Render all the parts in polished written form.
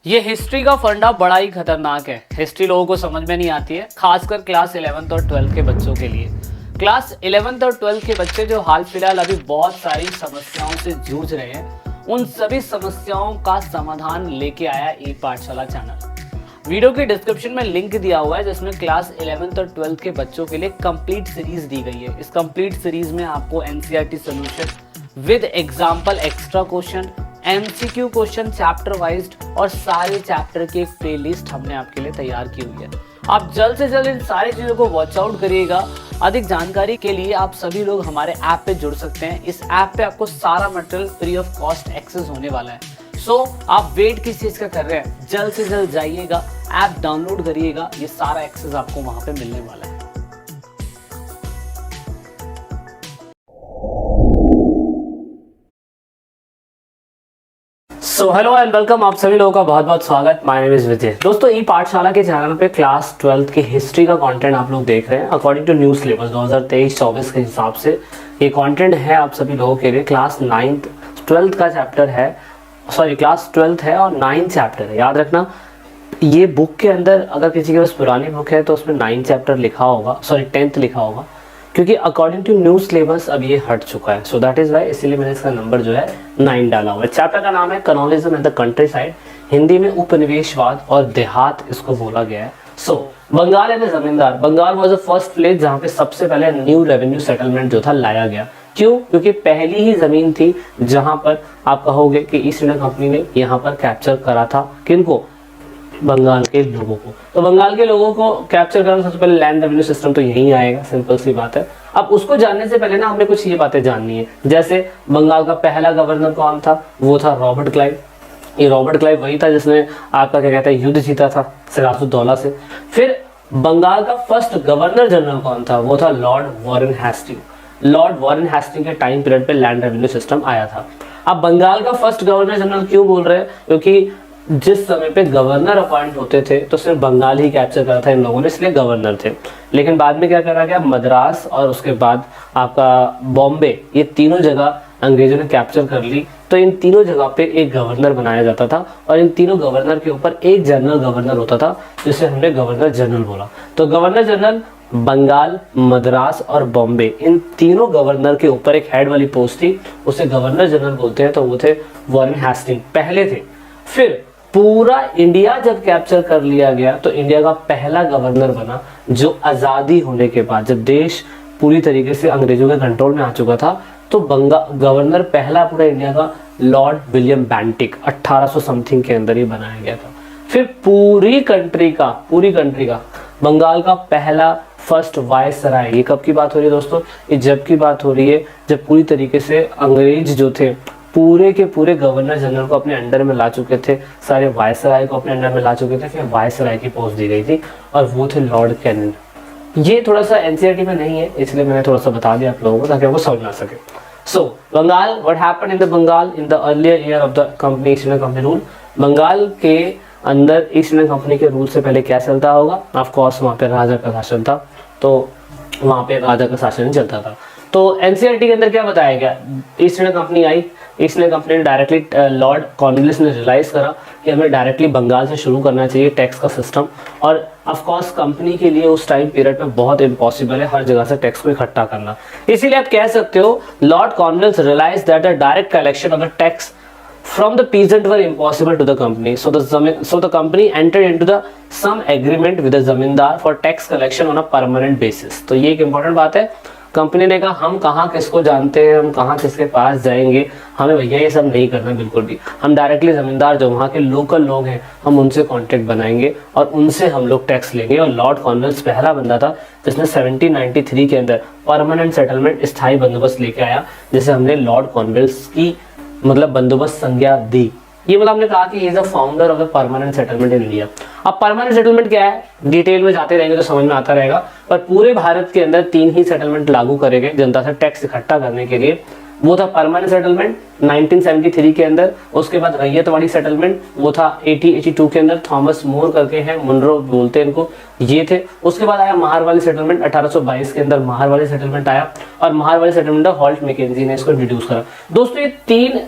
ये हिस्ट्री का फंडा बड़ा ही खतरनाक है। हिस्ट्री लोगों को समझ में नहीं आती है, खासकर क्लास 11th और 12th के बच्चों के लिए। क्लास 11th और 12th के बच्चे जो हाल फिलहाल अभी बहुत सारी समस्याओं से जूझ रहे हैं, उन सभी समस्याओं का समाधान लेके आया ई पाठशाला चैनल। वीडियो के डिस्क्रिप्शन में लिंक दिया हुआ है जिसमें क्लास 11th और 12th के बच्चों के लिए कंप्लीट सीरीज दी गई है। इस कंप्लीट सीरीज में आपको NCERT solution with example, extra question, MCQ question chapter wise और सारे चैप्टर की एक प्लेलिस्ट हमने आपके लिए तैयार की हुई है। आप जल्द से जल्द इन सारी चीज़ों को वॉच आउट करिएगा। अधिक जानकारी के लिए आप सभी लोग हमारे ऐप पे जुड़ सकते हैं। इस ऐप पे आपको सारा material free of cost access होने वाला है। सो आप वेट किस चीज़ का कर रहे हैं, जल्द से जल्द जाइएगा, ऐप डाउनलोड करिएगा, ये सारा एक्सेस आपको वहाँ पे मिलने वाला है। सो हेलो एंड वेलकम, आप सभी लोगों का बहुत बहुत स्वागत। माय नेम इज विजय। दोस्तों, ई पाठशाला के चैनल पे क्लास 12th की हिस्ट्री का कंटेंट आप लोग देख रहे हैं। अकॉर्डिंग टू न्यू सिलेबस 2023-24 के हिसाब से ये कंटेंट है आप सभी लोगों के लिए। क्लास 9th 12th का चैप्टर है, सॉरी क्लास 12th है और 9th चैप्टर है। याद रखना, ये बुक के अंदर अगर किसी के पास पुरानी बुक है तो उसमें 9th चैप्टर लिखा होगा, सॉरी 10th लिखा होगा, क्योंकि अकॉर्डिंग टू न्यू सिलेबस अब ये हट चुका है। सो दैट इज वाई, इसीलिए मैंने इसका नंबर जो है 9 डाला हुआ है। चैप्टर का नाम है colonialism and the country side, Hindi में उपनिवेशवाद और देहात इसको बोला गया है। सो Bengal and zamindar, Bengal was the first place जहाँ पे सबसे पहले न्यू रेवेन्यू सेटलमेंट जो था लाया गया। क्यों? क्योंकि पहली ही जमीन थी जहाँ पर आप कहोगे कि ईस्ट इंडिया कंपनी ने यहाँ पर कैप्चर करा था। किनको? बंगाल के लोगों को। तो बंगाल के लोगों को कैप्चर करना, सबसे पहले लैंड रेवेन्यू सिस्टम तो यहीं आएगा, सिंपल सी बात है। अब उसको जानने से पहले ना हमें कुछ ये बातें जाननी है, जैसे बंगाल का पहला गवर्नर कौन था? वो था रॉबर्ट क्लाइव। ये रॉबर्ट क्लाइव वही था जिसने आपका क्या कहते हैं युद्ध जीता था सिराजुद्दौला से। फिर बंगाल का फर्स्ट गवर्नर जनरल कौन था? वो था Lord Warren Hasting. Lord Warren Hasting के टाइम पीरियड पे लैंड रेवेन्यू सिस्टम आया था। अब बंगाल का फर्स्ट गवर्नर जनरल क्यों बोल रहे हैं? क्योंकि जिस समय पे गवर्नर अपॉइंट होते थे तो सिर्फ बंगाल ही कैप्चर करा था इन लोगों ने, इसलिए गवर्नर थे। लेकिन बाद में क्या करा गया, मद्रास और उसके बाद आपका बॉम्बे, ये तीनों जगह अंग्रेजों ने कैप्चर कर ली। तो इन तीनों जगह पे एक गवर्नर बनाया जाता था और इन तीनों गवर्नर के ऊपर एक जनरल गवर्नर होता था, जिसे हमने गवर्नर जनरल बोला। तो गवर्नर जनरल बंगाल, मद्रास और बॉम्बे, इन तीनों गवर्नर के ऊपर एक हेड वाली पोस्ट थी, उसे गवर्नर जनरल बोलते हैं। तो वो थे वॉरेन हेस्टिंग, पहले थे। फिर पूरा इंडिया जब कैप्चर कर लिया गया तो इंडिया का पहला गवर्नर बना, जो आज़ादी होने के बाद, जब देश पूरी तरीके से अंग्रेजों के कंट्रोल में आ चुका था, तो गवर्नर पहला पूरा इंडिया का लॉर्ड विलियम बेंटिक 1800 समथिंग के अंदर ही बनाया गया था। फिर पूरी कंट्री का बंगाल का पहला फर्स्ट वायसराय, ये कब की बात हो रही है दोस्तों? ये जब की बात हो रही है जब पूरी तरीके से अंग्रेज जो थे पूरे के पूरे गवर्नर जनरल को अपने अंडर में ला चुके थे, सारे वायसराय को अपने अंडर में ला चुके थे। फिर वायसराय की पोस्ट दी गई थी और वो थे लॉर्ड कैनिंग। ये थोड़ा सा एनसीईआरटी में नहीं है, इसलिए मैंने थोड़ा सा बता दिया आप लोगों को ताकि आपको समझ ना सके। So Bengal, what happened in the Bengal in the earlier year of the company, East India Company rule. Bengal के अंदर ईस्ट इंडिया कंपनी के रूल से पहले क्या चलता होगा? ऑफ कोर्स वहाँ पे राजा का शासन था, तो वहाँ पे राजा का शासन चलता था। तो एनसीईआरटी के अंदर क्या बताया गया? ईस्ट इंडिया कंपनी आई, ईस्ट इंडिया कंपनी ने डायरेक्टली, लॉर्ड कॉर्नवालिस ने रियलाइज करा कि हमें डायरेक्टली बंगाल से शुरू करना चाहिए टैक्स का सिस्टम। और ऑफ कोर्स कंपनी के लिए उस टाइम पीरियड में बहुत इम्पॉसिबल है हर जगह से टैक्स को इकट्ठा करना। इसीलिए आप कह सकते हो Lord Cornwallis realise that the direct collection of the tax from the peasant were impossible to the company, so the company entered into some agreement with the zamindar for tax collection on a permanent basis। तो ये एक important बात है। Company ने कहा हम कहाँ किसको जानते हैं, हम कहाँ किसके पास जाएंगे, हमें भैया ये सब नहीं करना बिल्कुल भी। हम डायरेक्टली जमींदार जो वहाँ के लोकल लोग हैं, हम उनसे कॉन्टेक्ट बनाएंगे और उनसे हम लोग टैक्स लेंगे। और लॉर्ड कॉर्नवालिस पहला बंदा था जिसने 1793 के अंदर परमानेंट सेटलमेंट, स्थायी बंदोबस्त लेके आया, जिसे हमने लॉर्ड कॉर्नवालिस की मतलब बंदोबस्त संज्ञा दी। ये मतलब हमने कहा कि is the founder of the permanent settlement in India. अब परमानेंट सेटलमेंट क्या है, डिटेल में जाते रहेंगे तो समझ में आता रहेगा। पर पूरे भारत के अंदर 3 ही सेटलमेंट लागू करे गए जनता से टैक्स इकट्ठा करने के लिए। वो था परमानेंट सेटलमेंट 1973 के अंदर, उसके बाद रैयतवाड़ी सेटलमेंट, वो था 82 के अंदर, थॉमस मोर करके हैं, मुनरो बोलते हैं इनको, ये थे। उसके बाद आया महारवाली सेटलमेंट 1822 के अंदर, महारवाली सेटलमेंट आया और महारवाली सेटलमेंट हॉल्ट मैकेंजी ने इसको इंट्रोड्यूस करा। दोस्तों, ये 3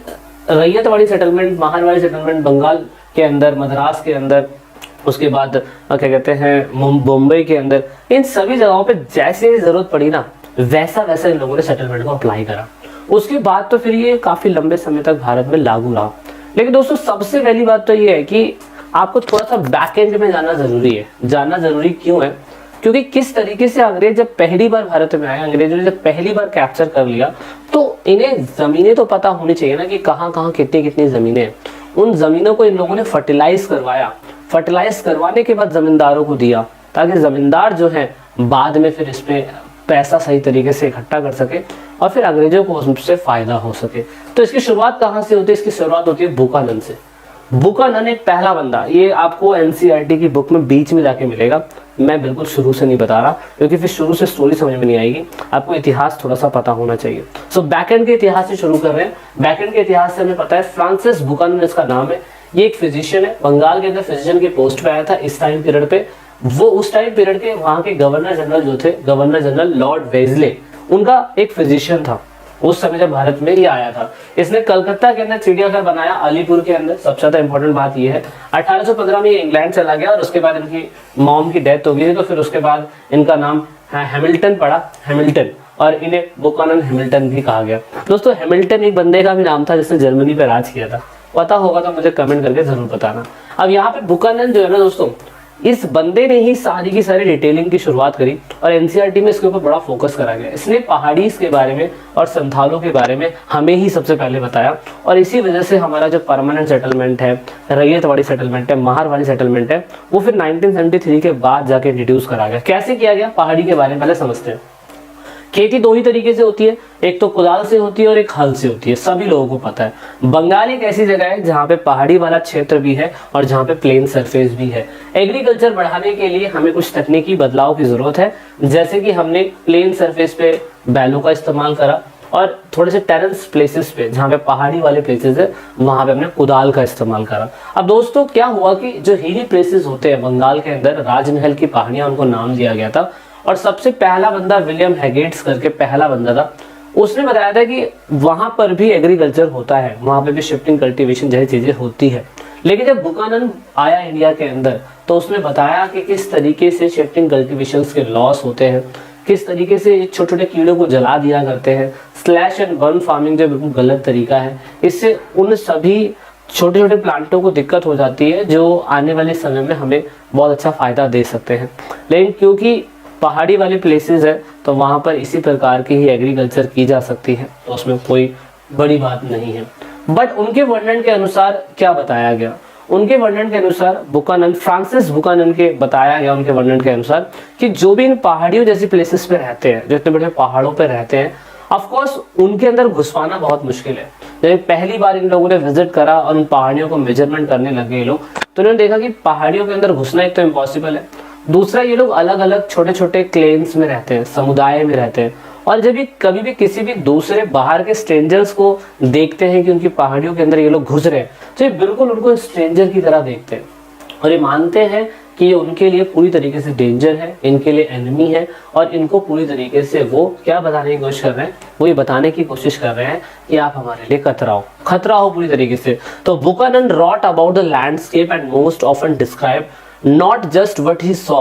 रैयतवाड़ी सेटलमेंट, महारवाड़ी सेटलमेंट, बंगाल के अंदर, मद्रास के अंदर, उसके बाद क्या कहते हैं मुंबई के अंदर, इन सभी जगहों पे जैसे जरूरत पड़ी ना वैसा वैसा इन लोगों ने सेटलमेंट को अप्लाई करा। उसके बाद तो फिर ये काफी लंबे समय तक भारत में लागू रहा। लेकिन दोस्तों सबसे पहली बात तो ये है कि आपको थोड़ा सा बैक एंड में जाना जरूरी है। जानना जरूरी क्यों है? क्योंकि किस तरीके से अंग्रेज जब पहली बार भारत में आए, अंग्रेजों ने जब पहली बार कैप्चर कर लिया, तो इन्हें जमीनें तो पता होनी चाहिए ना कि कहाँ कहाँ कितनी कितनी जमीनें हैं। उन जमीनों को इन लोगों ने फर्टिलाइज करवाया। फर्टिलाइज करवाने के बाद जमींदारों को दिया, ताकि जमींदार जो है बाद में फिर इसमें पैसा सही तरीके से इकट्ठा कर सके और फिर अंग्रेजों को उससे फायदा हो सके। तो इसकी शुरुआत कहाँ से होती है? इसकी शुरुआत होती है बुकानन से। बुकानन एक पहला बंदा, ये आपको एनसीईआरटी की बुक में बीच में जाके मिलेगा। मैं बिल्कुल शुरू से नहीं बता रहा, क्योंकि फिर शुरू से स्टोरी समझ में नहीं आएगी। आपको इतिहास थोड़ा सा पता होना चाहिए। सो बैकएंड के इतिहास से शुरू कर रहे हैं। बैकएंड के इतिहास से हमें पता है फ्रांसिस बुकानन इसका नाम है। ये एक फिजिशियन है, बंगाल के अंदर फिजिशियन के पोस्ट पे आया था इस टाइम पीरियड पे। वो उस टाइम पीरियड के वहां के गवर्नर जनरल जो थे, गवर्नर जनरल लॉर्ड वेजले, उनका एक फिजिशियन था उस समय जब भारत में ये आया था। इसने कलकत्ता के अंदर चिड़ियाघर बनाया, अलीपुर के अंदर। सबसे ज्यादा इंपॉर्टेंट बात ये है 1815 में ये इंग्लैंड चला गया और उसके बाद इनकी मॉम की डेथ हो गई, तो फिर उसके बाद इनका नाम हैमिल्टन पड़ा, हैमिल्टन, और इन्हें बुकानन हैमिल्टन भी कहा गया। दोस्तों हैमिल्टन एक बंदे का भी नाम था जिसने जर्मनी पे राज किया था। पता होगा तो मुझे कमेंट करके जरूर बताना। अब यहाँ पे बुकानन जो है ना दोस्तों, इस बंदे ने ही सारी की सारी डिटेलिंग की शुरुआत करी और एनसीईआरटी में इसके ऊपर बड़ा फोकस करा गया। इसने पहाड़ीज के बारे में और संथालों के बारे में हमें ही सबसे पहले बताया, और इसी वजह से हमारा जो परमानेंट सेटलमेंट है, रैयतवाड़ी सेटलमेंट है, महारवाड़ी सेटलमेंट है, वो फिर 1973 के बाद जाके इंट्रोड्यूस करा गया। कैसे किया गया? पहाड़ी के बारे में पहले समझते हैं। खेती दो ही तरीके से होती है, एक तो कुदाल से होती है और एक हल से होती है, सभी लोगों को पता है। बंगाल एक ऐसी जगह है जहाँ पे पहाड़ी वाला क्षेत्र भी है और जहाँ पे प्लेन सरफेस भी है। एग्रीकल्चर बढ़ाने के लिए हमें कुछ तकनीकी बदलाव की जरूरत है, जैसे कि हमने प्लेन सरफेस पे बैलों का इस्तेमाल करा और थोड़े से टेरेस प्लेसेस पे, जहाँ पे पहाड़ी वाले प्लेसेस है, वहां पे हमने कुदाल का इस्तेमाल करा। अब दोस्तों क्या हुआ कि जो हिली प्लेसेस होते हैं बंगाल के अंदर, राजमहल की पहाड़ियां, उनको नाम दिया गया था। और सबसे पहला बंदा विलियम हैगेट्स करके पहला बंदा था, उसने बताया था कि वहां पर भी एग्रीकल्चर होता है, वहां पे भी शिफ्टिंग कल्टीवेशन जैसी चीजें होती है। लेकिन जब बुकानन आया इंडिया के अंदर, तो उसने बताया कि किस तरीके से शिफ्टिंग कल्टीवेशन के लॉस होते हैं, किस तरीके से छोटे छोटे कीड़ों को जला दिया करते हैं, स्लैश एंड बर्न फार्मिंग जो बिल्कुल गलत तरीका है, इससे उन सभी छोटे छोटे प्लांटों को दिक्कत हो जाती है जो आने वाले समय में हमें बहुत अच्छा फायदा दे सकते हैं। लेकिन क्योंकि पहाड़ी वाले प्लेसेस है तो वहां पर इसी प्रकार की ही एग्रीकल्चर की जा सकती है, तो उसमें कोई बड़ी बात नहीं है। बट उनके वर्णन के अनुसार क्या बताया गया? उनके वर्णन के अनुसार बुकानन, फ्रांसिस बुकानन के बताया गया उनके वर्णन के अनुसार कि जो भी इन पहाड़ियों जैसी प्लेसेस पे रहते हैं, जो इतने बड़े पहाड़ों पे रहते हैं, ऑफ कोर्स उनके अंदर घुसवाना बहुत मुश्किल है। जब पहली बार इन लोगों ने विजिट करा और उन पहाड़ियों को मेजरमेंट करने लगे ये लोग, तो उन्होंने देखा कि पहाड़ियों के अंदर घुसना एक तो इम्पॉसिबल है, दूसरा ये लोग अलग अलग छोटे छोटे क्लेन्स में रहते हैं, समुदाय में रहते हैं, और जब ये कभी भी किसी भी दूसरे बाहर के स्ट्रेंजर्स को देखते हैं कि उनकी पहाड़ियों के अंदर ये लोग घुस रहे हैं, तो ये बिल्कुल उनको स्ट्रेंजर की तरह देखते हैं और ये मानते हैं कि ये उनके लिए पूरी तरीके से डेंजर है, इनके लिए एनिमी है, और इनको पूरी तरीके से वो क्या बताने की कोशिश कर रहे हैं? वो ये बताने की कोशिश कर रहे हैं कि आप हमारे लिए खतरा हो पूरी तरीके से। तो Buchanan wrote about the landscape and most often describe not just what he saw,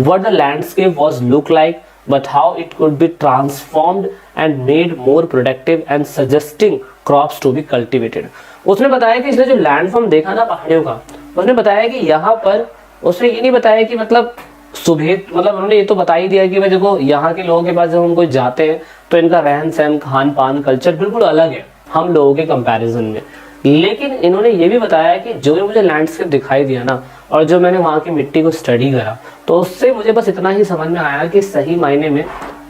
what the landscape was look like, but how it could be transformed and made more productive and suggesting crops to be cultivated. उसने बताया कि इसने जो landform देखा ना पहाड़ियों का, उसने बताया कि यहाँ पर, उसने ये नहीं बताया कि मतलब सुबह, मतलब उन्होंने ये तो बता ही दिया कि भाई देखो यहाँ के लोगों के पास जब हम कोई जाते हैं तो इनका रहन सहन, खान पान, कल्चर बिल्कुल अलग है हम लोगों के कंपैरिजन में। लेकिन इन्होंने ये भी बताया कि जो मुझे लैंडस्केप दिखाई दिया ना, और जो मैंने वहाँ की मिट्टी को स्टडी करा, तो उससे मुझे बस इतना ही समझ में आया कि सही मायने में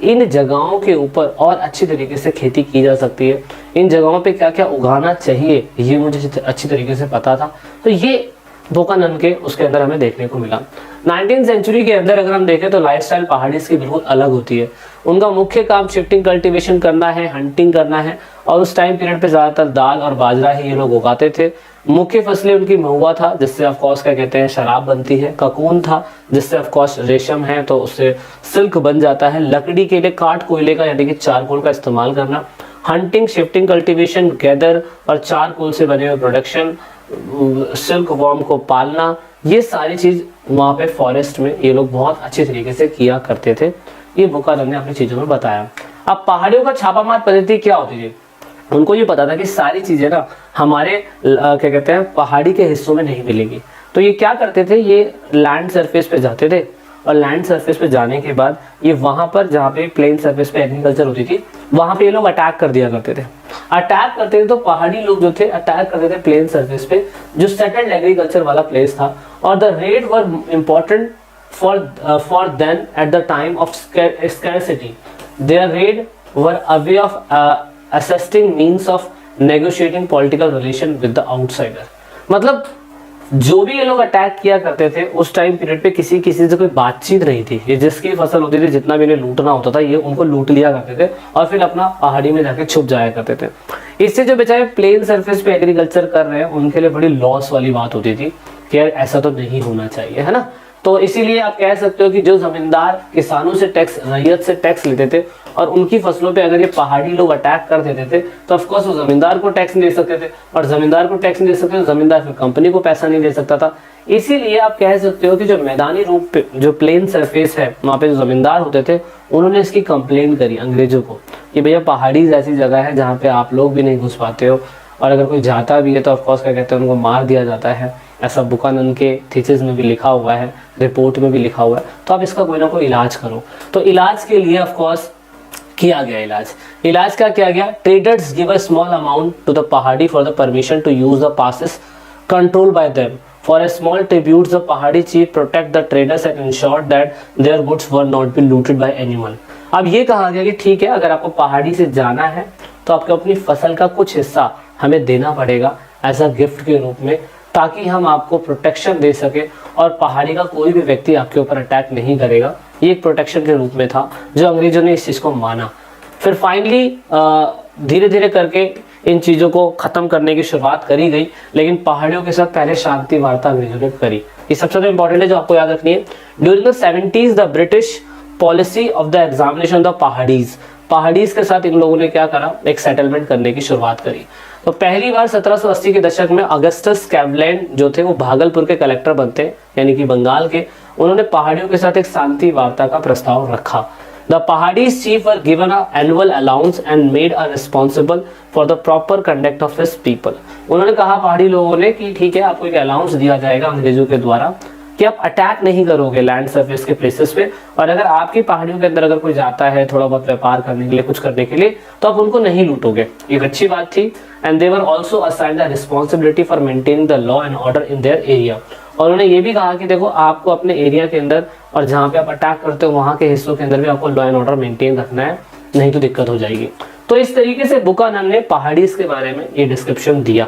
इन जगहों के ऊपर और अच्छी तरीके से खेती की जा सकती है, इन जगहों पे क्या क्या उगाना चाहिए ये मुझे अच्छी तरीके से पता था। तो ये बुकानन के उसके अंदर हमें देखने को मिला। 19वीं सेंचुरी के अंदर अगर हम देखें तो लाइफस्टाइल पहाड़ी की बिल्कुल अलग होती है। उनका मुख्य काम शिफ्टिंग कल्टीवेशन करना है, हंटिंग करना है, और उस टाइम पीरियड पे ज्यादातर दाल और बाजरा ही ये लोग उगाते थे। मुख्य फसलें उनकी महुआ था, जिससे ऑफ कोर्स क्या कहते हैं शराब बनती है, ककून था जिससे ऑफ कोर्स रेशम है तो उससे सिल्क बन जाता है, लकड़ी के लिए काठ कोयले का यानी कि चारकोल का इस्तेमाल करना, हंटिंग, शिफ्टिंग कल्टीवेशन, गैदर और चारकोल से बने हुए प्रोडक्शन, सिल्क वॉर्म को पालना, ये सारी चीज वहाँ पे फॉरेस्ट में ये लोग बहुत अच्छे तरीके से किया करते थे। ये बुकानन ने अपनी चीजों में बताया। अब पहाड़ियों का छापामार पद्धति क्या होती थी, उनको ये पता था कि सारी चीजें ना हमारे क्या कहते हैं पहाड़ी के हिस्सों में नहीं मिलेगी। तो ये क्या करते थे, ये लैंड सरफेस पे जाते थे और लैंड सरफेस पे जाने के बाद ये वहां पर जहाँ पे प्लेन सरफेस पे एग्रीकल्चर होती थी वहां पे ये लोग अटैक कर दिया करते थे। अटैक करते थे तो पहाड़ी लोग जो थे अटैक करते थे प्लेन सरफेस पे जो सेटल्ड एग्रीकल्चर वाला प्लेस था। और the raid were important for then at the time of scarcity. Their raid were a way of assisting means of negotiating political relation with the outsider. मतलब जो भी ये लोग अटैक किया करते थे उस टाइम पीरियड पे किसी से कोई बातचीत नहीं थी। ये जिसकी फसल होती थी, जितना भी इन्हें लूटना होता था, ये उनको लूट लिया करते थे और फिर अपना पहाड़ी में जाके छुप जाया करते थे। इससे जो बेचारे प्लेन सरफेस पे एग्रीकल्चर कर रहे हैं उनके लिए बड़ी लॉस वाली बात होती थी कि यार ऐसा तो नहीं होना चाहिए, है ना। तो इसीलिए आप कह सकते हो कि जो जमींदार किसानों से टैक्स, रैयत से टैक्स लेते थे और उनकी फसलों पे अगर ये पहाड़ी लोग अटैक कर देते थे तो ऑफ कोर्स वो जमींदार को टैक्स नहीं दे सकते थे और जमींदार को टैक्स नहीं दे सकते तो जमींदार फिर कंपनी को पैसा नहीं दे सकता था। इसीलिए आप कह सकते हो कि जो मैदानी रूप पे जो प्लेन सरफेस है वहाँ पे जो जमींदार होते थे उन्होंने इसकी कंप्लेन करी अंग्रेजों को कि भैया पहाड़ी ऐसी जगह है जहाँ पे आप लोग भी नहीं घुस पाते हो और अगर कोई जाता भी है तो ऑफकोर्स क्या कहते हैं उनको मार दिया जाता है। ऐसा बुकानन के थीसिस में भी लिखा हुआ है, रिपोर्ट में भी लिखा हुआ है। तो आप इसका कोई ना कोई इलाज करो। तो इलाज के लिए ऑफकोर्स किया गया इलाज क्या किया गया, traders give a small amount to the Pahari for the permission to use the passes control by them for a small tributes the Pahari chief protect the traders and ensure that their goods were not be looted by anyone. अब ये कहा गया कि ठीक है अगर आपको पहाड़ी से जाना है तो आपको अपनी फसल का कुछ हिस्सा हमें देना पड़ेगा एज अ गिफ्ट के रूप में, ताकि हम आपको प्रोटेक्शन दे सके और पहाड़ी का कोई भी व्यक्ति आपके ऊपर अटैक नहीं करेगा। ये एक प्रोटेक्शन के रूप में था जो अंग्रेजों ने इस चीज़ को माना। फिर फाइनली धीरे धीरे करके इन चीज़ों को ख़त्म करने की शुरुआत करी गई, लेकिन पहाड़ियों के साथ पहले शांति वार्ता अंग्रेजों ने करी। ये सबसे ज़्यादा इंपॉर्टेंट है जो आपको याद रखनी है। During the 70s the British policy of the examination the Paharis के साथ इन लोगों ने क्या करा, एक सेटलमेंट करने की शुरुआत करी। तो पहली बार 1780 के दशक में अगस्टस कैवलैंड जो थे वो भागलपुर के कलेक्टर बनते हैं, यानी कि बंगाल के। उन्होंने पहाड़ियों के साथ एक शांति वार्ता का प्रस्ताव रखा। The Paharis chief were given a annual allowance and made a responsible for the proper conduct of his people. उन्होंने कहा पहाड़ी लोगों ने कि ठीक है आपको एक अलाउंस दिया जाएगा अंग्रेजों के द्वारा कि आप अटैक नहीं करोगे लैंड सरफेस के प्लेसेस पे, और अगर आपकी पहाड़ियों के अंदर अगर कोई जाता है थोड़ा बहुत व्यापार करने के लिए, कुछ करने के लिए, तो आप उनको नहीं लूटोगे। एक अच्छी बात थी। And they were also assigned the responsibility for maintaining the law and order in their area. और उन्होंने ये भी कहा कि देखो आपको अपने एरिया के अंदर और जहाँ पे आप अटैक करते हो वहाँ के हिस्सों के अंदर भी आपको लॉ एंड ऑर्डर मेंटेन रखना है, नहीं तो दिक्कत हो जाएगी। तो इस तरीके से बुकानन ने पहाड़ीज के बारे में ये डिस्क्रिप्शन दिया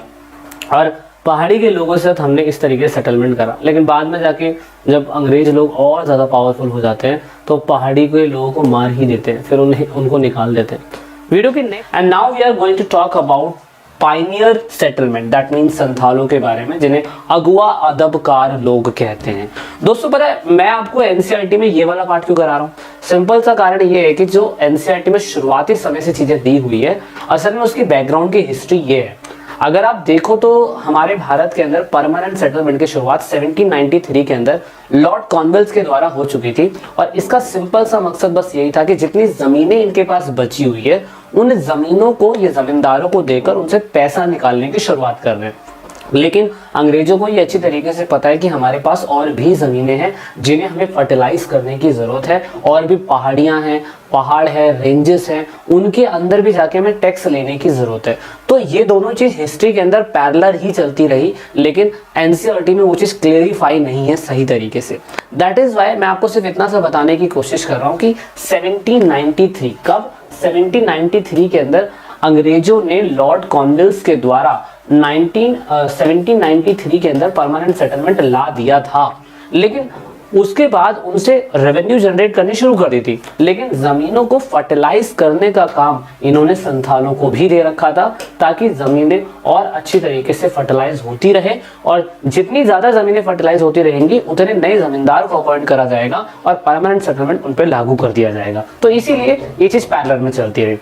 और पहाड़ी के लोगों से हमने इस तरीके से सेटलमेंट करा। लेकिन बाद में जाके जब अंग्रेज लोग और ज़्यादा पावरफुल हो जाते हैं तो पहाड़ी के लोगों को मार ही देते हैं, फिर उनको निकाल देते हैं। वीडियो की next and now we are going to talk about pioneer settlement, that means संथालों के बारे में, जिन्हें अगुआ अदबकार लोग कहते हैं। दोस्तों पता है मैं आपको एनसीईआरटी में ये वाला पार्ट क्यों करा रहा हूँ? सिंपल सा कारण ये है कि जो एनसीईआरटी में शुरुआती समय से चीजें दी हुई है असल में उसकी बैकग्राउंड की हिस्ट्री ये है। अगर आप देखो तो हमारे भारत के अंदर परमानेंट सेटलमेंट की शुरुआत 1793 के अंदर लॉर्ड कॉर्नवालिस के द्वारा हो चुकी थी और इसका सिंपल सा मकसद बस यही था कि जितनी जमीनें इनके पास बची हुई है उन जमीनों को ये जमींदारों को देकर उनसे पैसा निकालने की शुरुआत कर रहे हैं। लेकिन अंग्रेजों को ये अच्छी तरीके से पता है कि हमारे पास और भी ज़मीनें हैं जिन्हें हमें फर्टिलाइज करने की ज़रूरत है, और भी पहाड़ियाँ हैं, पहाड़ है, रेंजेस हैं, उनके अंदर भी जाके हमें टैक्स लेने की ज़रूरत है। तो ये दोनों चीज़ हिस्ट्री के अंदर पैरेलल ही चलती रही, लेकिन एनसीईआरटी में वो चीज़ क्लेरिफाई नहीं है सही तरीके से। दैट इज़ वाई मैं आपको सिर्फ इतना सा बताने की कोशिश कर रहा हूँ कि 1793 कब 1793 के अंदर अंग्रेजों ने लॉर्ड कॉर्नवालिस के द्वारा 1793 के अंदर परमानेंट सेटलमेंट ला दिया था। लेकिन उसके बाद उनसे रेवेन्यू जनरेट करनी शुरू कर दी थी, लेकिन जमीनों को फर्टिलाइज करने का काम इन्होंने संथालों को भी दे रखा था ताकि जमीनें और अच्छी तरीके से फर्टिलाइज होती रहे, और जितनी ज्यादा जमीनें फर्टिलाइज होती रहेंगी उतने नए जमींदार को अपॉइंट करा जाएगा और परमानेंट सेटलमेंट उन पर लागू कर दिया जाएगा। तो इसीलिए ये चीज पैरेलल में चलती रही।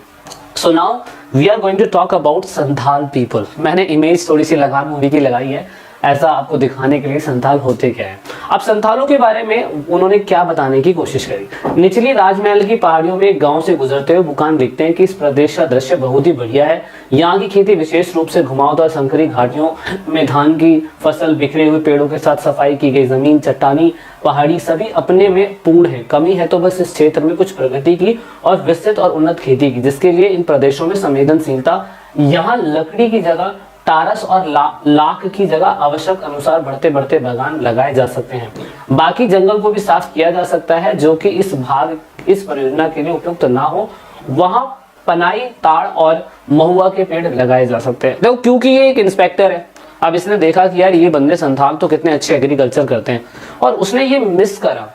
So now we are going to talk about Santhal people. मैंने इमेज थोड़ी सी लगान मूवी की लगाई है ऐसा आपको दिखाने के लिए संथाल होते क्या है। अब संथालों के बारे में उन्होंने क्या बताने की कोशिश करी। निचली राजमहल की पहाड़ियों में एक गांव से गुजरते हुए बुकान लिखते हैं कि इस प्रदेश का दृश्य बहुत ही बढ़िया है। यहाँ की खेती विशेष रूप से घुमावदार संकरी घाटियों में धान की फसल, बिखरे हुए पेड़ों के साथ सफाई की गई जमीन, चट्टानी पहाड़ी सभी अपने में पूर्ण है। कमी है तो बस इस क्षेत्र में कुछ प्रगति की और विस्तृत और उन्नत खेती की, जिसके लिए इन प्रदेशों में संवेदनशीलता। यहाँ लकड़ी की जगह टारस और लाख की जगह आवश्यक अनुसार बढ़ते बढ़ते बागान लगाए जा सकते हैं। बाकी जंगल को भी साफ किया जा सकता है जो कि इस परियोजना के लिए उपयुक्त ना हो। वहां पनाई, ताड़ और महुआ के पेड़ लगाए जा सकते हैं। देखो क्योंकि ये एक इंस्पेक्टर है, अब इसने देखा कि यार ये बंदे संथाल तो कितने अच्छे एग्रीकल्चर करते हैं और उसने ये मिस करा।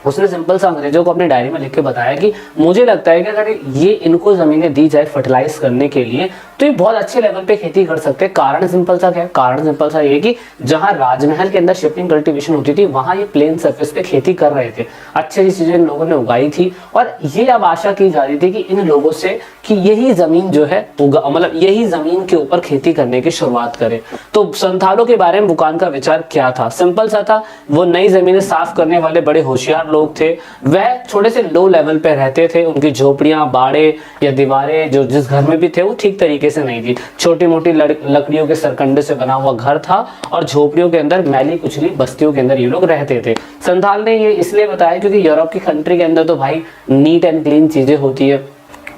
उसने सिंपल सा अंग्रेजों को अपने डायरी में लिख के बताया कि मुझे लगता है कि अगर ये इनको जमीनें दी जाए फर्टिलाइज करने के लिए तो ये बहुत अच्छे लेवल पे खेती कर सकते हैं। कारण सिंपल सा क्या है? कारण सिंपल सा ये कि जहां राजमहल के अंदर शिफ्टिंग कल्टीवेशन होती थी वहां ये प्लेन सरफेस पे खेती कर रहे थे, अच्छी अच्छी चीजें इन लोगों ने उगाई थी और ये अब आशा की जा रही थी कि इन लोगों से कि यही जमीन जो है मतलब यही जमीन के ऊपर खेती करने की शुरुआत करे। तो संथालों के बारे में बुकान का विचार क्या था? सिंपल सा था, वो नई जमीनें साफ करने वाले बड़े होशियार लोग थे। वह थोड़े से लो लेवल पे रहते थे, उनकी झोपड़ियां, बाड़े या दीवारें जो जिस घर में भी थे वो ठीक तरीके से नहीं थी। छोटी मोटी लकड़ियों के सरकंडे से बना हुआ घर था और झोपड़ियों के अंदर मैली कुचली बस्तियों के अंदर ये लोग रहते थे। संथाल ने ये इसलिए बताया क्योंकि यूरोप की कंट्री के अंदर तो भाई नीट एंड क्लीन चीजें होती है।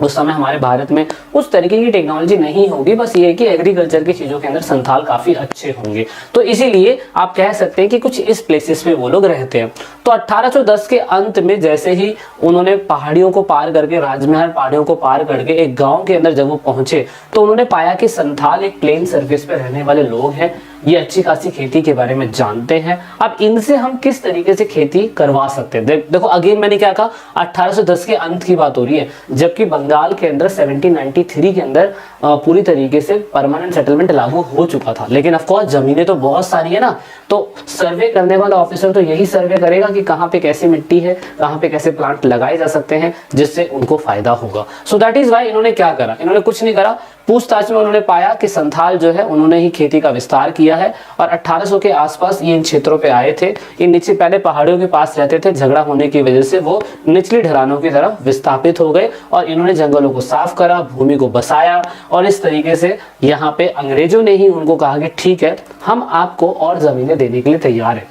उस समय हमारे भारत में उस तरीके की टेक्नोलॉजी नहीं होगी, बस ये है कि एग्रीकल्चर की चीजों के अंदर संथाल काफी अच्छे होंगे। तो इसीलिए आप कह सकते हैं कि कुछ इस प्लेसेस पे वो लोग रहते हैं। तो 1810 के अंत में जैसे ही उन्होंने पहाड़ियों को पार करके, राजमहल पहाड़ियों को पार करके एक गांव के अंदर जब वो पहुंचे तो उन्होंने पाया कि संथाल एक प्लेन सरफेस पे रहने वाले लोग हैं, ये अच्छी खासी खेती के बारे में जानते हैं। अब इनसे हम किस तरीके से खेती करवा सकते हैं? देखो अगेन मैंने क्या कहा, 1810 के अंत की बात हो रही है, जबकि बंगाल के अंदर 1793 के अंदर पूरी तरीके से परमानेंट सेटलमेंट लागू हो चुका था। लेकिन ऑफ कोर्स जमीनें तो बहुत सारी है ना, तो सर्वे करने वाला ऑफिसर तो यही सर्वे करेगा कि कहाँ पे कैसी मिट्टी है, कहाँ पे कैसे प्लांट लगाए जा सकते हैं जिससे उनको फायदा होगा। सो दैट इज वाई इन्होंने क्या करा, इन्होंने कुछ नहीं करा। पूछताछ में उन्होंने पाया कि संथाल जो है उन्होंने ही खेती का विस्तार किया है और 1800 के आसपास ये इन क्षेत्रों पे आए थे। ये नीचे पहले पहाड़ियों के पास रहते थे, झगड़ा होने की वजह से वो निचली ढलानों की तरफ विस्थापित हो गए और इन्होंने जंगलों को साफ करा, भूमि को बसाया और इस तरीके से यहाँ पे अंग्रेजों ने ही उनको कहा कि ठीक है हम आपको और जमीनें देने के लिए तैयार है,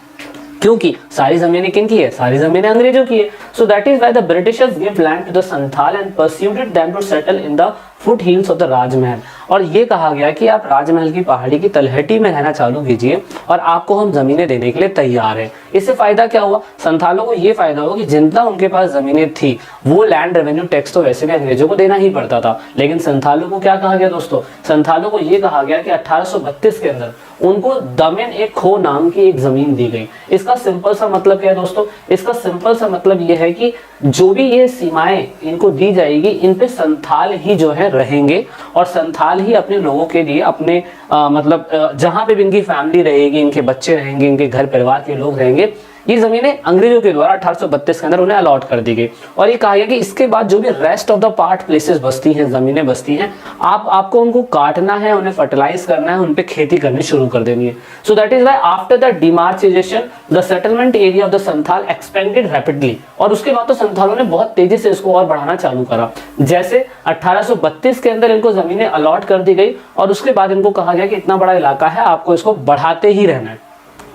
क्योंकि सारी जमीनें किनकी है? सारी जमीनें अंग्रेजों की है। So that is why the Britishers give land to the Santhal and persuaded them to settle in the foot hills of the Rajmahal. और ये कहा गया कि आप राजमहल की पहाड़ी की तलहटी में रहना चालू कीजिए और आपको हम जमीनें देने के लिए तैयार हैं। इससे फायदा क्या हुआ? संथालों को ये फायदा हुआ कि जितना उनके पास जमीनें थी वो लैंड रेवेन्यू टैक्स तो वैसे भी अंग्रेजों को देना ही पड़ता था, लेकिन संथालों को क्या कहा गया दोस्तों? संथालों को ये कहा गया कि 1832 के अंदर उनको दमेन एक खो नाम की एक जमीन दी गई। इसका सिंपल सा मतलब क्या है दोस्तों? इसका सिंपल सा मतलब ये है कि जो भी ये सीमाएं इनको दी जाएगी इन पे संथाल ही जो है रहेंगे और संथाल ही अपने लोगों के लिए अपने मतलब जहां पे भी इनकी फैमिली रहेगी, इनके बच्चे रहेंगे, इनके घर परिवार के लोग रहेंगे, ये जमीनें अंग्रेजों के द्वारा 1832 के अंदर उन्हें अलॉट कर दी गई। और ये कहा गया कि इसके बाद जो भी rest of the part places बसती हैं, जमीनें बसती हैं, आपको उनको काटना है, उन्हें फर्टिलाइज करना है, उन पे खेती करनी शुरू कर देनी है। So that is why after the demarcation the settlement area of the Santhal expanded rapidly. और उसके बाद तो संथालों ने बहुत तेजी से इसको और बढ़ाना चालू करा। जैसे 1832 के अंदर इनको जमीनें अलॉट कर दी गई और उसके बाद इनको कहा गया कि इतना बड़ा इलाका है, आपको इसको बढ़ाते ही रहना है,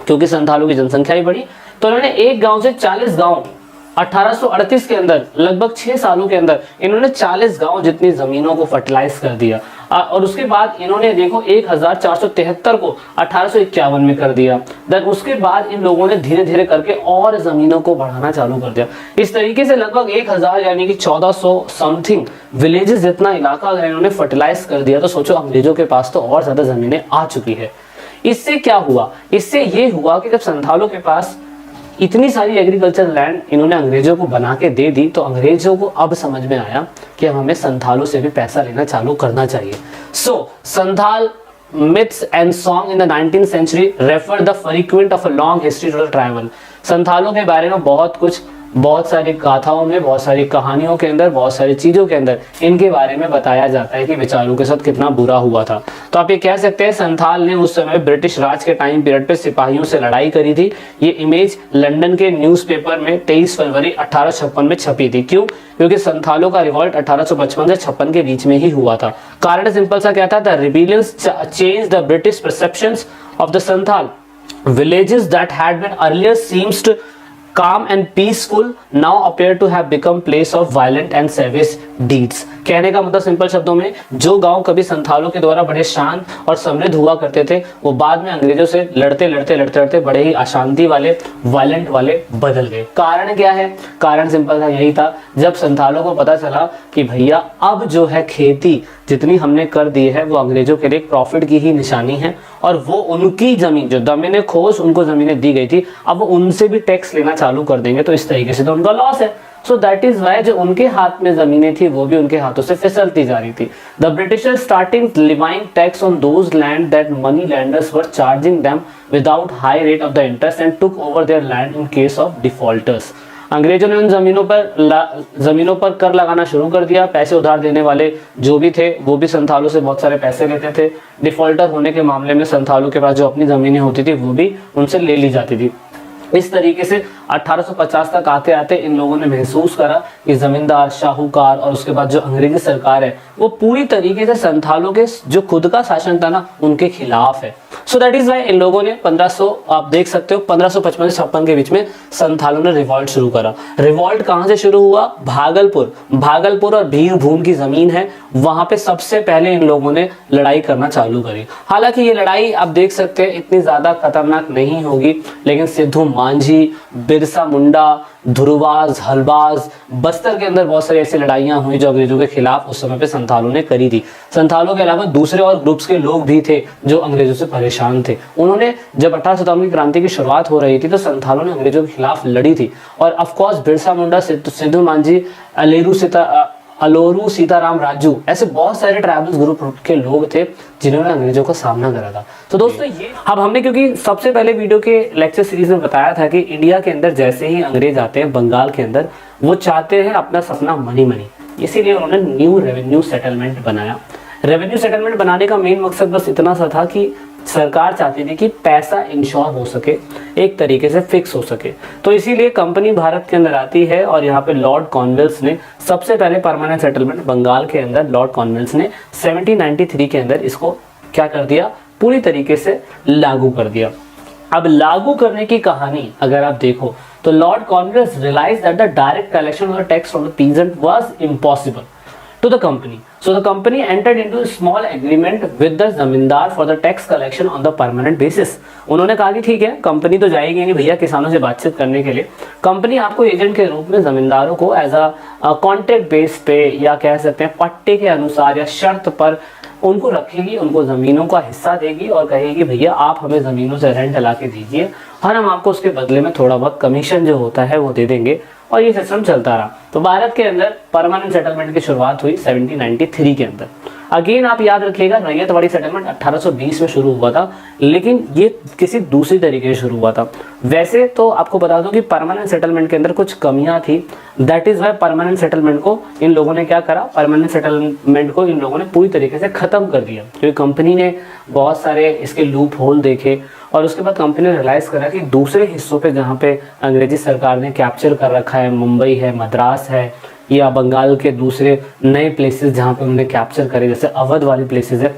क्योंकि संथालों की जनसंख्या ही बढ़ी। तो इन्होंने एक गांव से 40 गांव 1838 के अंदर लगभग 6 सालों के अंदर इन्होंने 40 गांव जितनी जमीनों को फर्टिलाइज कर दिया। और उसके बाद इन्होंने देखो 1473 को 1851 में कर दिया। देन उसके बाद इन लोगों ने धीरे धीरे करके और जमीनों को बढ़ाना चालू कर दिया। इस तरीके से लगभग 1000 यानी कि 1400 समथिंग विलेजेस जितना इलाका अगर इन्होंने फर्टिलाइज कर दिया तो सोचो अंग्रेजों के पास तो और ज्यादा जमीनें आ चुकी है। इससे क्या हुआ? इससे ये हुआ कि जब संथालों के पास इतनी सारी एग्रीकल्चर लैंड इन्होंने अंग्रेजों को बना के दे दी तो अंग्रेजों को अब समझ में आया कि अब हमें संथालों से भी पैसा लेना चालू करना चाहिए। सो Santhal myths and song in the 19th century refer the frequent of a long history to the tribal। संथालों के बारे में बहुत कुछ बहुत सारी गाथाओं में, बहुत सारी कहानियों के अंदर, बहुत सारी चीज़ों के अंदर इनके बारे में बताया जाता है कि बेचारों के साथ कितना बुरा हुआ था। तो आप ये कह सकते हैं संथाल ने उस समय ब्रिटिश राज के टाइम पीरियड पे सिपाहियों से लड़ाई करी थी। ये इमेज लंदन के न्यूज़पेपर में 23 फरवरी 1856 में छपी थी। क्यों? क्योंकि संथालों का रिवॉल्ट 1855 से 56 के बीच में ही हुआ था। कारण सिंपल सा क्या था? The rebellions change the British perceptions of the Santhal villages that had been earlier seemed calm and peaceful now appear to have become place of violent and savage deeds। कहने का मतलब सिंपल शब्दों में, जो गांव कभी संथालों के द्वारा बड़े शांत और समृद्ध हुआ करते थे, वो बाद में अंग्रेजों से लड़ते बड़े ही अशांति वाले, वायलेंट वाले बदल गए। कारण क्या है? कारण सिंपल था, यही था, जब संथालों को पता चला कि भैया अब जो है खेती जितनी हमने कर दी है वो अंग्रेजों के लिए प्रॉफिट की ही निशानी है, और वो उनकी जमीन, जो जमीनें खोस उनको जमीनें दी गई थी, अब वो उनसे भी टैक्स लेना चालू कर देंगे, तो इस तरीके से तो उनका लॉस है। सो दैट इज वाई जो उनके हाथ में जमीनें थी वो भी उनके हाथों से फिसलती जा रही थी। The Britishers starting levying tax on those land that money lenders were charging them without high rate of the interest and took over their land in case of defaulters. अंग्रेजों ने उन जमीनों पर कर लगाना शुरू कर दिया। पैसे उधार देने वाले जो भी थे वो भी संथालों से बहुत सारे पैसे लेते थे। डिफॉल्टर होने के मामले में संथालों के पास जो अपनी जमीनें होती थी वो भी उनसे ले ली जाती थी। इस तरीके से 1850 तक आते आते इन लोगों ने महसूस करा कि जमींदार, शाहूकार और उसके बाद जो अंग्रेजी सरकार है वो पूरी तरीके से संथालों के जो खुद का शासन था ना, उनके खिलाफ है। सो दैट इज वाई इन लोगों ने 1500, आप देख सकते हो 1555 से 56 के बीच में संथालों ने रिवॉल्ट शुरू करा। रिवॉल्ट कहाँ से शुरू हुआ? भागलपुर और बीरभूम की जमीन है, वहां पे सबसे पहले इन लोगों ने लड़ाई करना चालू करी। हालांकि ये लड़ाई आप देख सकते हैं इतनी ज्यादा खतरनाक नहीं होगी, लेकिन सिद्धू मांझी, बिरसा मुंडा, धुरवाज, हलबाज, बस्तर के अंदर बहुत सारी ऐसी लड़ाइयां हुई जो अंग्रेजों के खिलाफ उस समय पे संथालों ने करी थी। संथालों के अलावा दूसरे और ग्रुप्स के लोग भी थे जो अंग्रेजों से परेशान थे। उन्होंने जब 1857 की क्रांति की शुरुआत हो रही थी तो संथालों ने अंग्रेजों के खिलाफ लड़ी थी, और ऑफकोर्स बिरसा मुंडा, सिद्धू मांझी, अलोरू सीताराम राजू, ऐसे बहुत सारे ट्राइबल ग्रुप के लोग थे जिन्होंने अंग्रेजों का सामना करा था। तो दोस्तों ये अब हमने, क्योंकि सबसे पहले वीडियो के लेक्चर सीरीज में बताया था कि इंडिया के अंदर जैसे ही अंग्रेज आते हैं बंगाल के अंदर, वो चाहते हैं अपना सपना मनी, इसीलिए उन्होंने न्यू रेवेन्यू सेटलमेंट बनाया। रेवेन्यू सेटलमेंट बनाने का मेन मकसद बस इतना सा था कि सरकार चाहती थी कि पैसा इंश्योर हो सके, एक तरीके से फिक्स हो सके। तो इसीलिए कंपनी भारत के अंदर आती है, और यहाँ पे लॉर्ड कॉर्नवालिस ने सबसे पहले परमानेंट सेटलमेंट बंगाल के अंदर, लॉर्ड कॉर्नवालिस ने 1793 के अंदर इसको क्या कर दिया? पूरी तरीके से लागू कर दिया। अब लागू करने की कहानी अगर आप देखो तो Lord Cornwallis realised that the direct collection of the tax from the peasant was impossible to the company. So the company entered into a small agreement with the जमींदार for the tax collection on the permanent basis. उन्होंने कहा कि ठीक है, company तो जाएगी नहीं भैया किसानों से बातचीत करने के लिए, कंपनी आपको एजेंट के रूप में जमींदारों को एज अ कॉन्ट्रैक्ट बेस पे, या कह सकते हैं पट्टे के अनुसार या शर्त पर उनको रखेगी, उनको जमीनों का हिस्सा देगी और कहेगी भैया आप हमें जमीनों से रेंट ला के दीजिए और हम आपको उसके बदले में थोड़ा बहुत कमीशन जो होता है वो दे देंगे, और ये सिस्टम चलता रहा। तो भारत के अंदर परमानेंट सेटलमेंट की शुरुआत हुई 1793 के अंदर। अगेन आप याद रखिएगा रैयतवाड़ी सेटलमेंट 1820 में शुरू हुआ था, लेकिन ये किसी दूसरी तरीके से शुरू हुआ था। वैसे तो आपको बता दूं कि परमानेंट सेटलमेंट के अंदर कुछ कमियां थी, that is why permanent settlement को इन लोगों ने क्या करा, परमानेंट सेटलमेंट को इन लोगों ने पूरी तरीके से खत्म कर दिया, क्योंकि कंपनी ने बहुत सारे इसके लूप होल देखे, और उसके बाद कंपनी ने रियलाइज करा कि दूसरे हिस्सों पे जहाँ पे अंग्रेजी सरकार ने कैप्चर कर रखा है, मुंबई है, मद्रास है, या बंगाल के दूसरे नए प्लेसेस जहाँ पे उन्होंने कैप्चर करे, जैसे अवध वाली प्लेसेस है,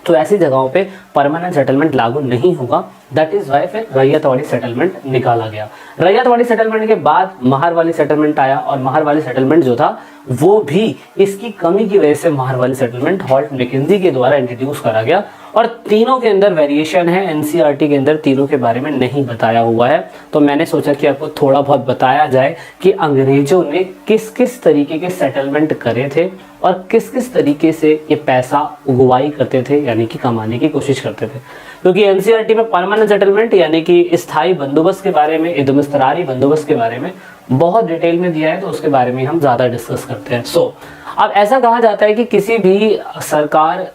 तो ऐसी जगहों पे परमानेंट सेटलमेंट लागू नहीं होगा। दैट इज वाई फिर रैयतवाड़ी सेटलमेंट निकाला गया। रैयतवाड़ी सेटलमेंट के बाद महारवाली सेटलमेंट आया, और महारवाली सेटलमेंट जो था वो भी इसकी कमी की वजह से महारवाली सेटलमेंट हॉल्ट मैकेंजी के द्वारा इंट्रोड्यूस करा गया, और तीनों के अंदर वेरिएशन है, एनसीईआरटी के अंदर तीनों के बारे में नहीं बताया हुआ है। तो मैंने सोचा कि आपको थोड़ा बहुत बताया जाए कि अंग्रेजों ने किस किस तरीके के सेटलमेंट करे थे और किस किस तरीके से ये पैसा उगवाई करते थे, यानी कि कमाने की कोशिश करते थे। क्योंकि एनसीईआरटी में परमानेंट सेटलमेंट यानी कि स्थायी बंदोबस्त के बारे में, इदमस्तरारी बंदोबस्त के बारे में बहुत डिटेल में दिया है, तो उसके बारे में हम ज़्यादा डिस्कस करते हैं। अब ऐसा कहा जाता है कि किसी भी सरकार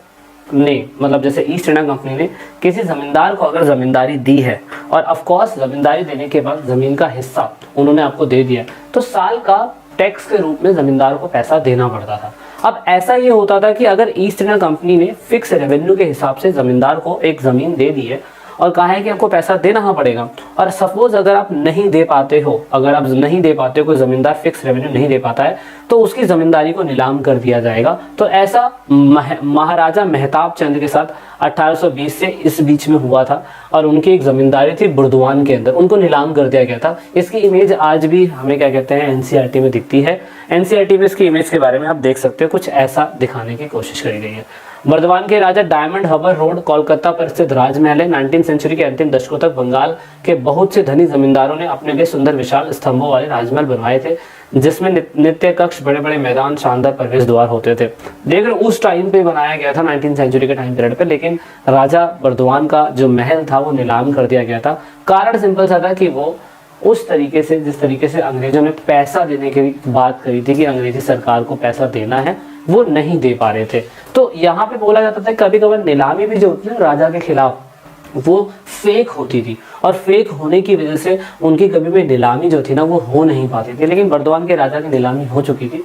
ने, मतलब जैसे ईस्ट इंडिया कंपनी ने किसी जमींदार को अगर जमींदारी दी है और ऑफ कोर्स जमींदारी देने के बाद जमीन का हिस्सा उन्होंने आपको दे दिया, तो साल का टैक्स के रूप में जमींदार को पैसा देना पड़ता था। अब ऐसा ये होता था कि अगर ईस्ट इंडिया कंपनी ने फिक्स रेवेन्यू के हिसाब से जमींदार को एक जमीन दे दी है और कहा है कि आपको पैसा देना पड़ेगा, और सपोज अगर आप नहीं दे पाते हो, कोई जमींदार फिक्स रेवेन्यू नहीं दे पाता है, तो उसकी जमींदारी को नीलाम कर दिया जाएगा। तो ऐसा महाराजा मेहताब चंद के साथ 1820 से इस बीच में हुआ था, और उनकी एक जमींदारी थी बुर्दवान के अंदर, उनको नीलाम कर दिया गया था। इसकी इमेज आज भी हमें क्या कहते हैं एनसीईआरटी में दिखती है। एनसीईआरटी में इसकी इमेज के बारे में आप देख सकते हो, कुछ ऐसा दिखाने की कोशिश करी गई है। बर्दवान के राजा डायमंड हार्बर रोड कोलकाता पर स्थित राजमहल है। 19वीं सेंचुरी के अंतिम दशकों तक बंगाल के बहुत से धनी जमींदारों ने अपने लिए सुंदर विशाल स्तंभों वाले राजमहल बनवाए थे, जिसमें नित्य कक्ष, बड़े बड़े मैदान, शानदार प्रवेश द्वार होते थे। देख रहे उस टाइम पे बनाया गया था 19वीं सेंचुरी के टाइम पीरियड पे, लेकिन राजा बर्दवान का जो महल था वो नीलाम कर दिया गया था। कारण सिंपल सा था कि वो उस तरीके से, जिस तरीके से अंग्रेजों ने पैसा देने की बात करी थी कि अंग्रेजी सरकार को पैसा देना है, वो नहीं दे पा रहे थे। तो यहाँ पे बोला जाता था कभी कभार नीलामी भी जो होती है राजा के खिलाफ, वो फेक होती थी, और फेक होने की वजह से उनकी कभी भी नीलामी जो थी ना वो हो नहीं पाती थी। लेकिन बर्दवान के राजा की नीलामी हो चुकी थी।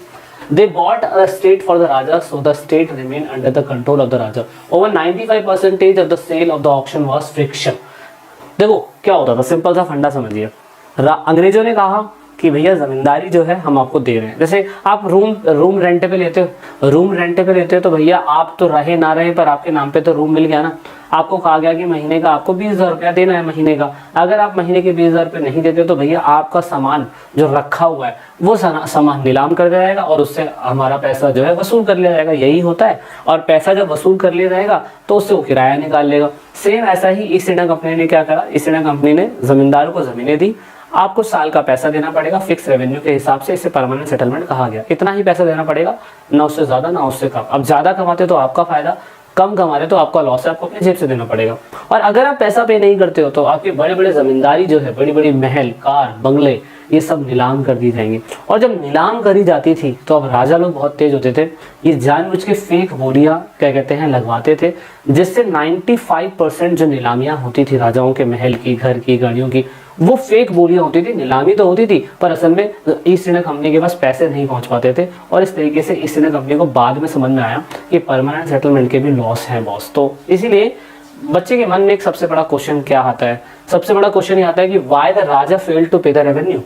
They bought a state for the Raja, so the state remained under the control of the Raja. Over 95% of the sale of the auction was friction. देखो क्या होता था, सिंपल सा फंडा समझिए। अंग्रेजों ने कहा कि भैया जमींदारी जो है हम आपको दे रहे हैं। जैसे आप रूम रेंट पे लेते हो, तो भैया आप तो रहे ना रहे पर आपके नाम पे तो रूम मिल गया ना। आपको कहा गया कि महीने का आपको 20,000 रुपया देना है महीने का। अगर आप महीने के 20,000 रुपये नहीं देते तो भैया आपका सामान जो रखा हुआ है वो सामान नीलाम कर दिया जाएगा और उससे हमारा पैसा जो है वसूल कर लिया जाएगा। यही होता है, और पैसा जब वसूल कर लिया जाएगा तो उससे वो किराया निकाल लेगा। सेम ऐसा ही ईस्ट इंडिया कंपनी ने क्या करा, ईस्ट इंडिया कंपनी ने जमींदारों को जमीनें दी, आपको साल का पैसा देना पड़ेगा फिक्स रेवेन्यू के हिसाब से। इसे परमानेंट सेटलमेंट कहा गया। इतना ही पैसा देना पड़ेगा, ना उससे ज्यादा ना उससे कम। अब ज्यादा कमाते तो आपका फायदा, कम कमा रहे तो आपका लॉस है, आपको अपनी जेब से देना पड़ेगा। और अगर आप पैसा पे नहीं करते हो तो आपके बड़े बड़े जमींदारी जो है, बड़ी बड़ी महल, कार, बंगले, ये सब नीलाम कर दी जाएंगी। और जब नीलाम करी जाती थी तो अब राजा लोग बहुत तेज होते थे, ये जानबूझ के फेक बोलियां क्या कहते हैं लगवाते थे, जिससे 95% जो नीलामियां होती थी राजाओं के महल की, घर की, गाड़ियों की, वो फेक बोलियां होती थी। नीलामी तो होती थी पर असल में ईस्ट इंडिया कंपनी के पास पैसे नहीं पहुंच पाते थे। और इस तरीके से ईस्ट इंडिया कंपनी को बाद में समझ में आया कि परमानेंट सेटलमेंट के भी लॉस है बॉस। तो इसीलिए बच्चे के मन में एक सबसे बड़ा क्वेश्चन क्या आता है, सबसे बड़ा क्वेश्चन ये आता है कि why the raja failed to pay the revenue.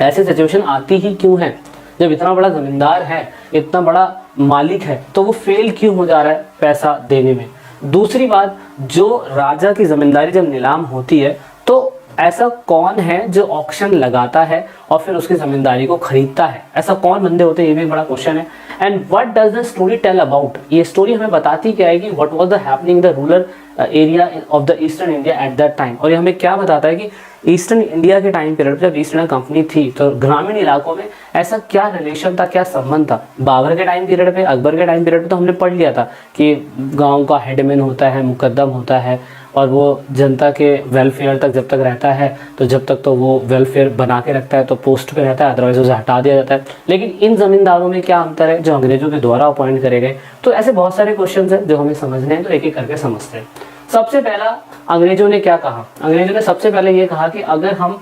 ऐसी सिचुएशन आती ही क्यों है, जब इतना बड़ा जमींदार है, इतना बड़ा मालिक है, तो वो फेल क्यों हो जा रहा है पैसा देने में। दूसरी बात, जो राजा की जमींदारी जब नीलाम होती है तो ऐसा कौन है जो ऑक्शन लगाता है और फिर उसकी जमींदारी को खरीदता है, ऐसा कौन बंदे होते हैं, ये भी बड़ा क्वेश्चन है। And what does the story tell about, ये स्टोरी हमें बताती क्या है कि what was the happening the rural area of the eastern India at that time. और ये हमें क्या बताता है कि ईस्टर्न इंडिया के टाइम पीरियड जब ईस्ट इंडिया कंपनी थी तो ग्रामीण इलाकों में ऐसा क्या रिलेशन था, क्या संबंध था। बाबर के टाइम पीरियड पे, अकबर के टाइम पीरियड पे तो हमने पढ़ लिया था कि गाँव का हेडमैन होता है, मुकद्दम होता है, और वो जनता के वेलफेयर तक जब तक रहता है तो जब तक तो वो वेलफेयर बना के रखता है तो पोस्ट पे रहता है, अदरवाइज उसे हटा दिया जाता है। लेकिन इन जमींदारों में क्या अंतर है जो अंग्रेजों के द्वारा अपॉइंट करे गए। तो ऐसे बहुत सारे क्वेश्चंस हैं जो हमें समझने हैं, तो एक एक करके समझते हैं। सबसे पहला अंग्रेजों ने क्या कहा, अंग्रेजों ने सबसे पहले ये कहा कि अगर हम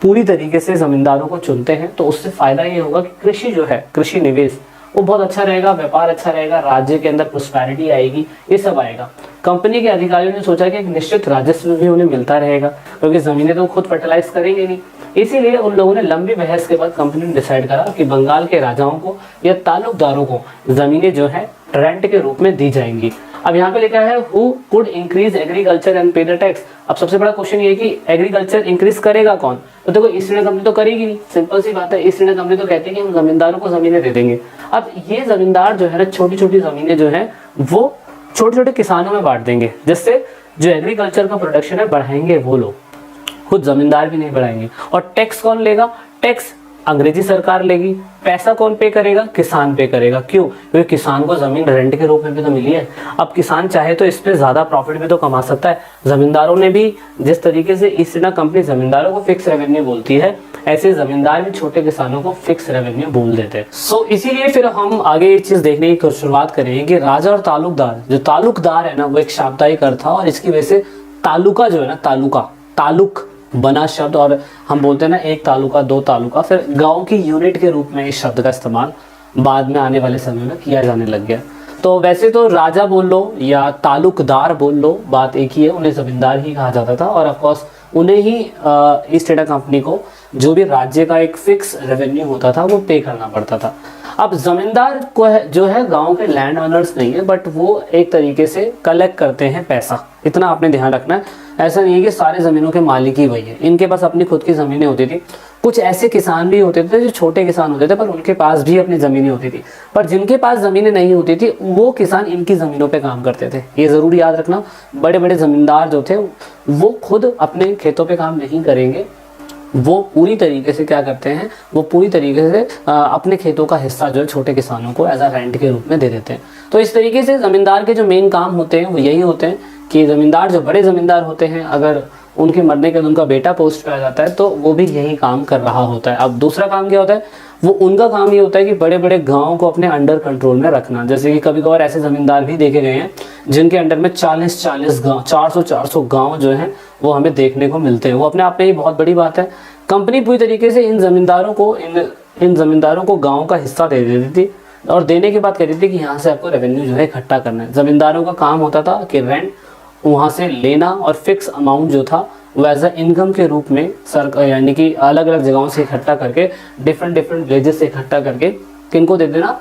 पूरी तरीके से जमींदारों को चुनते हैं तो उससे फायदा ये होगा कि कृषि जो है, कृषि निवेश वो बहुत अच्छा रहेगा, व्यापार अच्छा रहेगा, राज्य के अंदर प्रोस्पेरिटी आएगी, ये सब आएगा। कंपनी के अधिकारियों ने सोचा कि एक निश्चित राजस्व भी उन्हें मिलता रहेगा क्योंकि जमीनें तो खुद फर्टिलाइज करेंगे नहीं। इसीलिए उन लोगों ने लंबी बहस के बाद कंपनी ने डिसाइड करा कि बंगाल के राजाओं को या ताल्लुकदारों को जमीनें जो है रेंट के रूप में दी जाएंगी। अब यहाँ पे लिखा है who could increase agriculture and पे द टैक्स। अब सबसे बड़ा क्वेश्चन ये है कि एग्रीकल्चर इंक्रीज करेगा कौन, तो देखो ईस्ट इंडिया कंपनी तो करेगी नहीं, सिंपल सी बात है। ईस्ट इंडिया कंपनी तो कहती है कि हम जमींदारों को जमीनें दे देंगे। अब ये जमींदार जो है ना, छोटी छोटी जमीनें जो है वो छोटे छोटे किसानों में बांट देंगे, जिससे जो एग्रीकल्चर का प्रोडक्शन है बढ़ाएंगे वो लोग, खुद जमींदार भी नहीं बढ़ाएंगे। और टैक्स कौन लेगा, टैक्स अंग्रेजी सरकार लेगी। पैसा कौन पे करेगा, किसान पे करेगा। क्यों, क्योंकि किसान को जमीन रेंट के रूप में भी तो मिली है। अब किसान चाहे तो इस पे ज्यादा प्रॉफिट भी तो कमा सकता है। जमींदारों ने भी जिस तरीके से ईस्ट इंडिया कंपनी जमींदारों को फिक्स रेवेन्यू बोलती है, ऐसे जमींदार भी छोटे किसानों को फिक्स रेवेन्यू बोल देते हैं। सो इसीलिए फिर हम आगे एक चीज देखने की शुरुआत करेंगे कि राजा और तालुकदार, जो तालुकदार है ना वो एक शाब्दिक अर्थ था, और इसकी वजह से तालुका जो है ना, तालुक बना शब्द, और हम बोलते हैं ना एक तालुका दो तालुका, फिर गांव की यूनिट के रूप में इस शब्द का इस्तेमाल बाद में आने वाले समय में किया जाने लग गया। तो वैसे तो राजा बोल लो या तालुकदार बोल लो, बात एक ही है, उन्हें जमींदार ही कहा जाता था, और ऑफकोर्स उन्हें ही ईस्ट इंडिया कंपनी को जो भी राज्य का एक फिक्स रेवेन्यू होता था वो पे करना पड़ता था। अब जमींदार को जो है गांव के लैंड ओनर्स नहीं है, बट वो एक तरीके से कलेक्ट करते हैं पैसा, इतना आपने ध्यान रखना है। ऐसा नहीं है कि सारे ज़मीनों के मालिक ही वही है, इनके पास अपनी खुद की ज़मीनें होती थी। कुछ ऐसे किसान भी होते थे जो छोटे किसान होते थे, पर उनके पास भी अपनी ज़मीनें होती थी, पर जिनके पास ज़मीनें नहीं होती थी वो किसान इनकी ज़मीनों पे काम करते थे। ये ज़रूर याद रखना, बड़े बड़े ज़मींदार जो थे वो खुद अपने खेतों पे काम नहीं करेंगे, वो पूरी तरीके से क्या करते हैं, वो पूरी तरीके से अपने खेतों का हिस्सा जो है छोटे किसानों को एज अ रेंट के रूप में दे देते हैं। तो इस तरीके से ज़मींदार के जो मेन काम होते हैं वो यही होते हैं कि ज़मींदार जो बड़े ज़मींदार होते हैं, अगर उनके मरने के बाद उनका बेटा पोस्ट पे आ जाता है तो वो भी यही काम कर रहा होता है। अब दूसरा काम क्या होता है, वो उनका काम ये होता है कि बड़े बड़े गाँव को अपने अंडर कंट्रोल में रखना। जैसे कि कभी कभार ऐसे ज़मींदार भी देखे गए हैं जिनके अंडर में 40 गाँव, 400 गाँव जो हैं वो हमें देखने को मिलते हैं। वो अपने आप में ही बहुत बड़ी बात है। कंपनी पूरी तरीके से इन ज़मींदारों को गाँव का हिस्सा दे देती थी, और देने के बाद कहती थी कि यहाँ से आपको रेवेन्यू जो है इकट्ठा करना है। ज़मींदारों का काम होता था कि रेंट वहाँ से लेना, और फिक्स अमाउंट जो था वो एज अ इनकम के रूप में यानी कि अलग अलग जगहों से इकट्ठा करके, डिफरेंट विलेजेस से इकट्ठा करके किनको दे देना,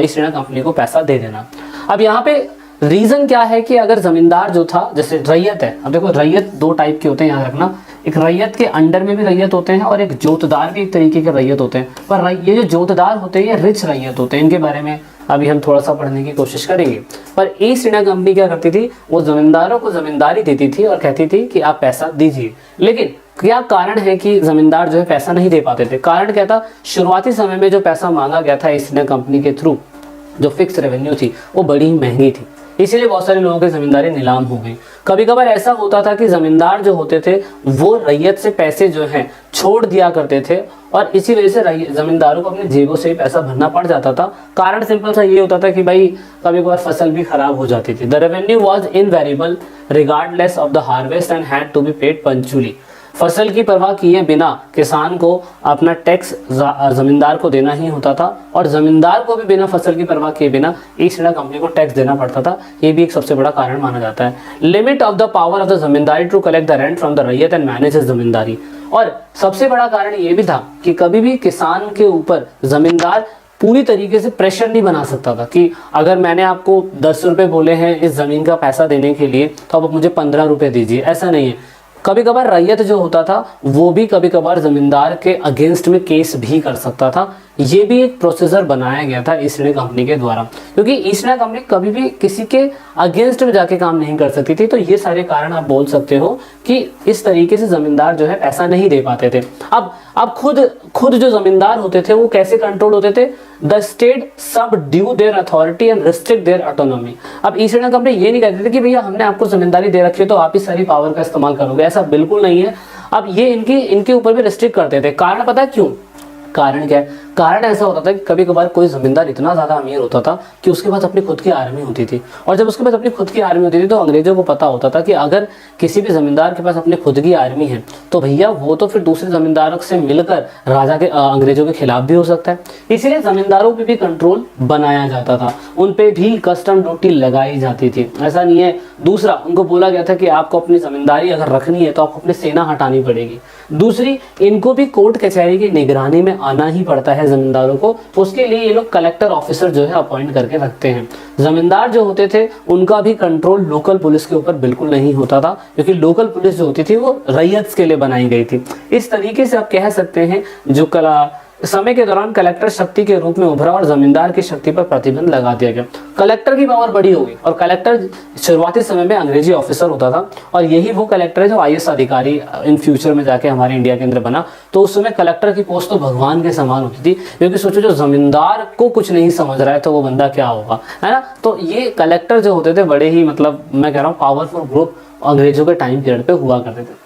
ईस्ट इंडिया कंपनी को पैसा दे देना। अब यहाँ पे रीज़न क्या है कि अगर ज़मींदार जो था, जैसे रैयत है, अब देखो रैयत दो टाइप के होते हैं, याद रखना। एक रैयत के अंडर में भी रैयत होते हैं, और एक जोतदार भी एक तरीके के रैयत होते हैं। पर ये जो जोतदार होते हैं ये रिच रैयत होते हैं, इनके बारे में अभी हम थोड़ा सा पढ़ने की कोशिश करेंगे। पर ईस्ट इंडिया कंपनी क्या करती थी, वो ज़मींदारों को ज़मींदारी देती थी और कहती थी कि आप पैसा दीजिए। लेकिन क्या कारण है कि ज़मींदार जो है पैसा नहीं दे पाते थे? कारण क्या था, शुरुआती समय में जो पैसा मांगा गया था ईस्ट इंडिया कंपनी के थ्रू, जो फिक्स रेवेन्यू थी वो बड़ी ही महंगी थी, इसीलिए बहुत सारे लोगों की ज़मींदारी नीलाम हो गई। कभी कभार ऐसा होता था कि ज़मींदार जो होते थे वो रैयत से पैसे जो हैं छोड़ दिया करते थे, और इसी वजह से ज़मींदारों को अपने जेबों से ही पैसा भरना पड़ जाता था। कारण सिंपल सा ये होता था कि भाई कभी कभार फसल भी खराब हो जाती थी। The revenue was invariable regardless of the harvest and had to be paid punctually. फसल की परवाह किए बिना किसान को अपना टैक्स जमींदार को देना ही होता था, और जमींदार को भी बिना फसल की परवाह किए बिना ईस्ट इंडिया कंपनी को टैक्स देना पड़ता था। ये भी एक सबसे बड़ा कारण माना जाता है। Limit of the power of the zamindari to collect the rent from the ryot and manage zamindari. और सबसे बड़ा कारण ये भी था कि कभी भी किसान के ऊपर जमींदार पूरी तरीके से प्रेशर नहीं बना सकता था कि अगर मैंने आपको 10 रुपए बोले हैं इस जमीन का पैसा देने के लिए तो अब मुझे 15 रुपए दीजिए, ऐसा नहीं है। कभी कभार रैयत जो होता था वो भी कभी कभार जमींदार के अगेंस्ट में केस भी कर सकता था। ये भी एक प्रोसीजर बनाया गया था ईस्ट इंडिया कंपनी के द्वारा, क्योंकि ईस्ट इंडिया कंपनी कभी भी किसी के अगेंस्ट में जाके काम नहीं कर सकती थी। तो ये सारे कारण आप बोल सकते हो कि इस तरीके से जमींदार जो है पैसा नहीं दे पाते थे। अब खुद जो जमींदार होते थे वो कैसे कंट्रोल होते थे? The state subdue their authority and restrict their autonomy. अब ईस्ट इंडिया कंपनी ये नहीं कहते थे कि भैया हमने आपको जमींदारी दे रखी है तो आप इस सारी पावर का इस्तेमाल करोगे, ऐसा बिल्कुल नहीं है। अब ये इनके ऊपर भी रिस्ट्रिक्ट करते थे। कारण पता है क्यों? कारण क्या है? कारण ऐसा होता था कि कभी कभार कोई जमींदार इतना ज़्यादा अमीर होता था कि उसके पास अपनी खुद की आर्मी होती थी, और जब उसके पास अपनी खुद की आर्मी होती थी तो अंग्रेजों को पता होता था कि अगर किसी भी जमींदार के पास अपनी खुद की आर्मी है तो भैया वो तो फिर दूसरे जमींदारों से मिलकर अंग्रेजों के खिलाफ भी हो सकता है। इसीलिए जमींदारों पर भी कंट्रोल बनाया जाता था, उन पर भी कस्टम ड्यूटी लगाई जाती थी। ऐसा नहीं है। दूसरा, उनको बोला गया था कि आपको अपनी जमींदारी अगर रखनी है तो आपको अपनी सेना हटानी पड़ेगी। दूसरी, इनको भी कोर्ट कचहरी की निगरानी में आना ही पड़ता है जमींदारों को। उसके लिए ये लोग कलेक्टर ऑफिसर जो है अपॉइंट करके रखते हैं। जमींदार जो होते थे उनका भी कंट्रोल लोकल पुलिस के ऊपर बिल्कुल नहीं होता था, क्योंकि लोकल पुलिस जो होती थी वो रैयत के लिए बनाई गई थी। इस तरीके से आप कह सकते हैं जो समय के दौरान कलेक्टर शक्ति के रूप में उभरा और जमींदार की शक्ति पर प्रतिबंध लगा दिया गया। कलेक्टर की पावर बड़ी होगी, और कलेक्टर शुरुआती समय में अंग्रेजी ऑफिसर होता था, और यही वो कलेक्टर है जो IAS अधिकारी इन फ्यूचर में जाके हमारे इंडिया के अंदर बना। तो उस समय कलेक्टर की पोस्ट तो भगवान के समान होती थी, क्योंकि सोचो जो जमींदार को कुछ नहीं समझ रहा है तो वो बंदा क्या होगा, है ना। तो ये कलेक्टर जो होते थे बड़े ही मैं कह रहा हूँ पावरफुल ग्रुप अंग्रेजों के टाइम पीरियड पे हुआ करते थे।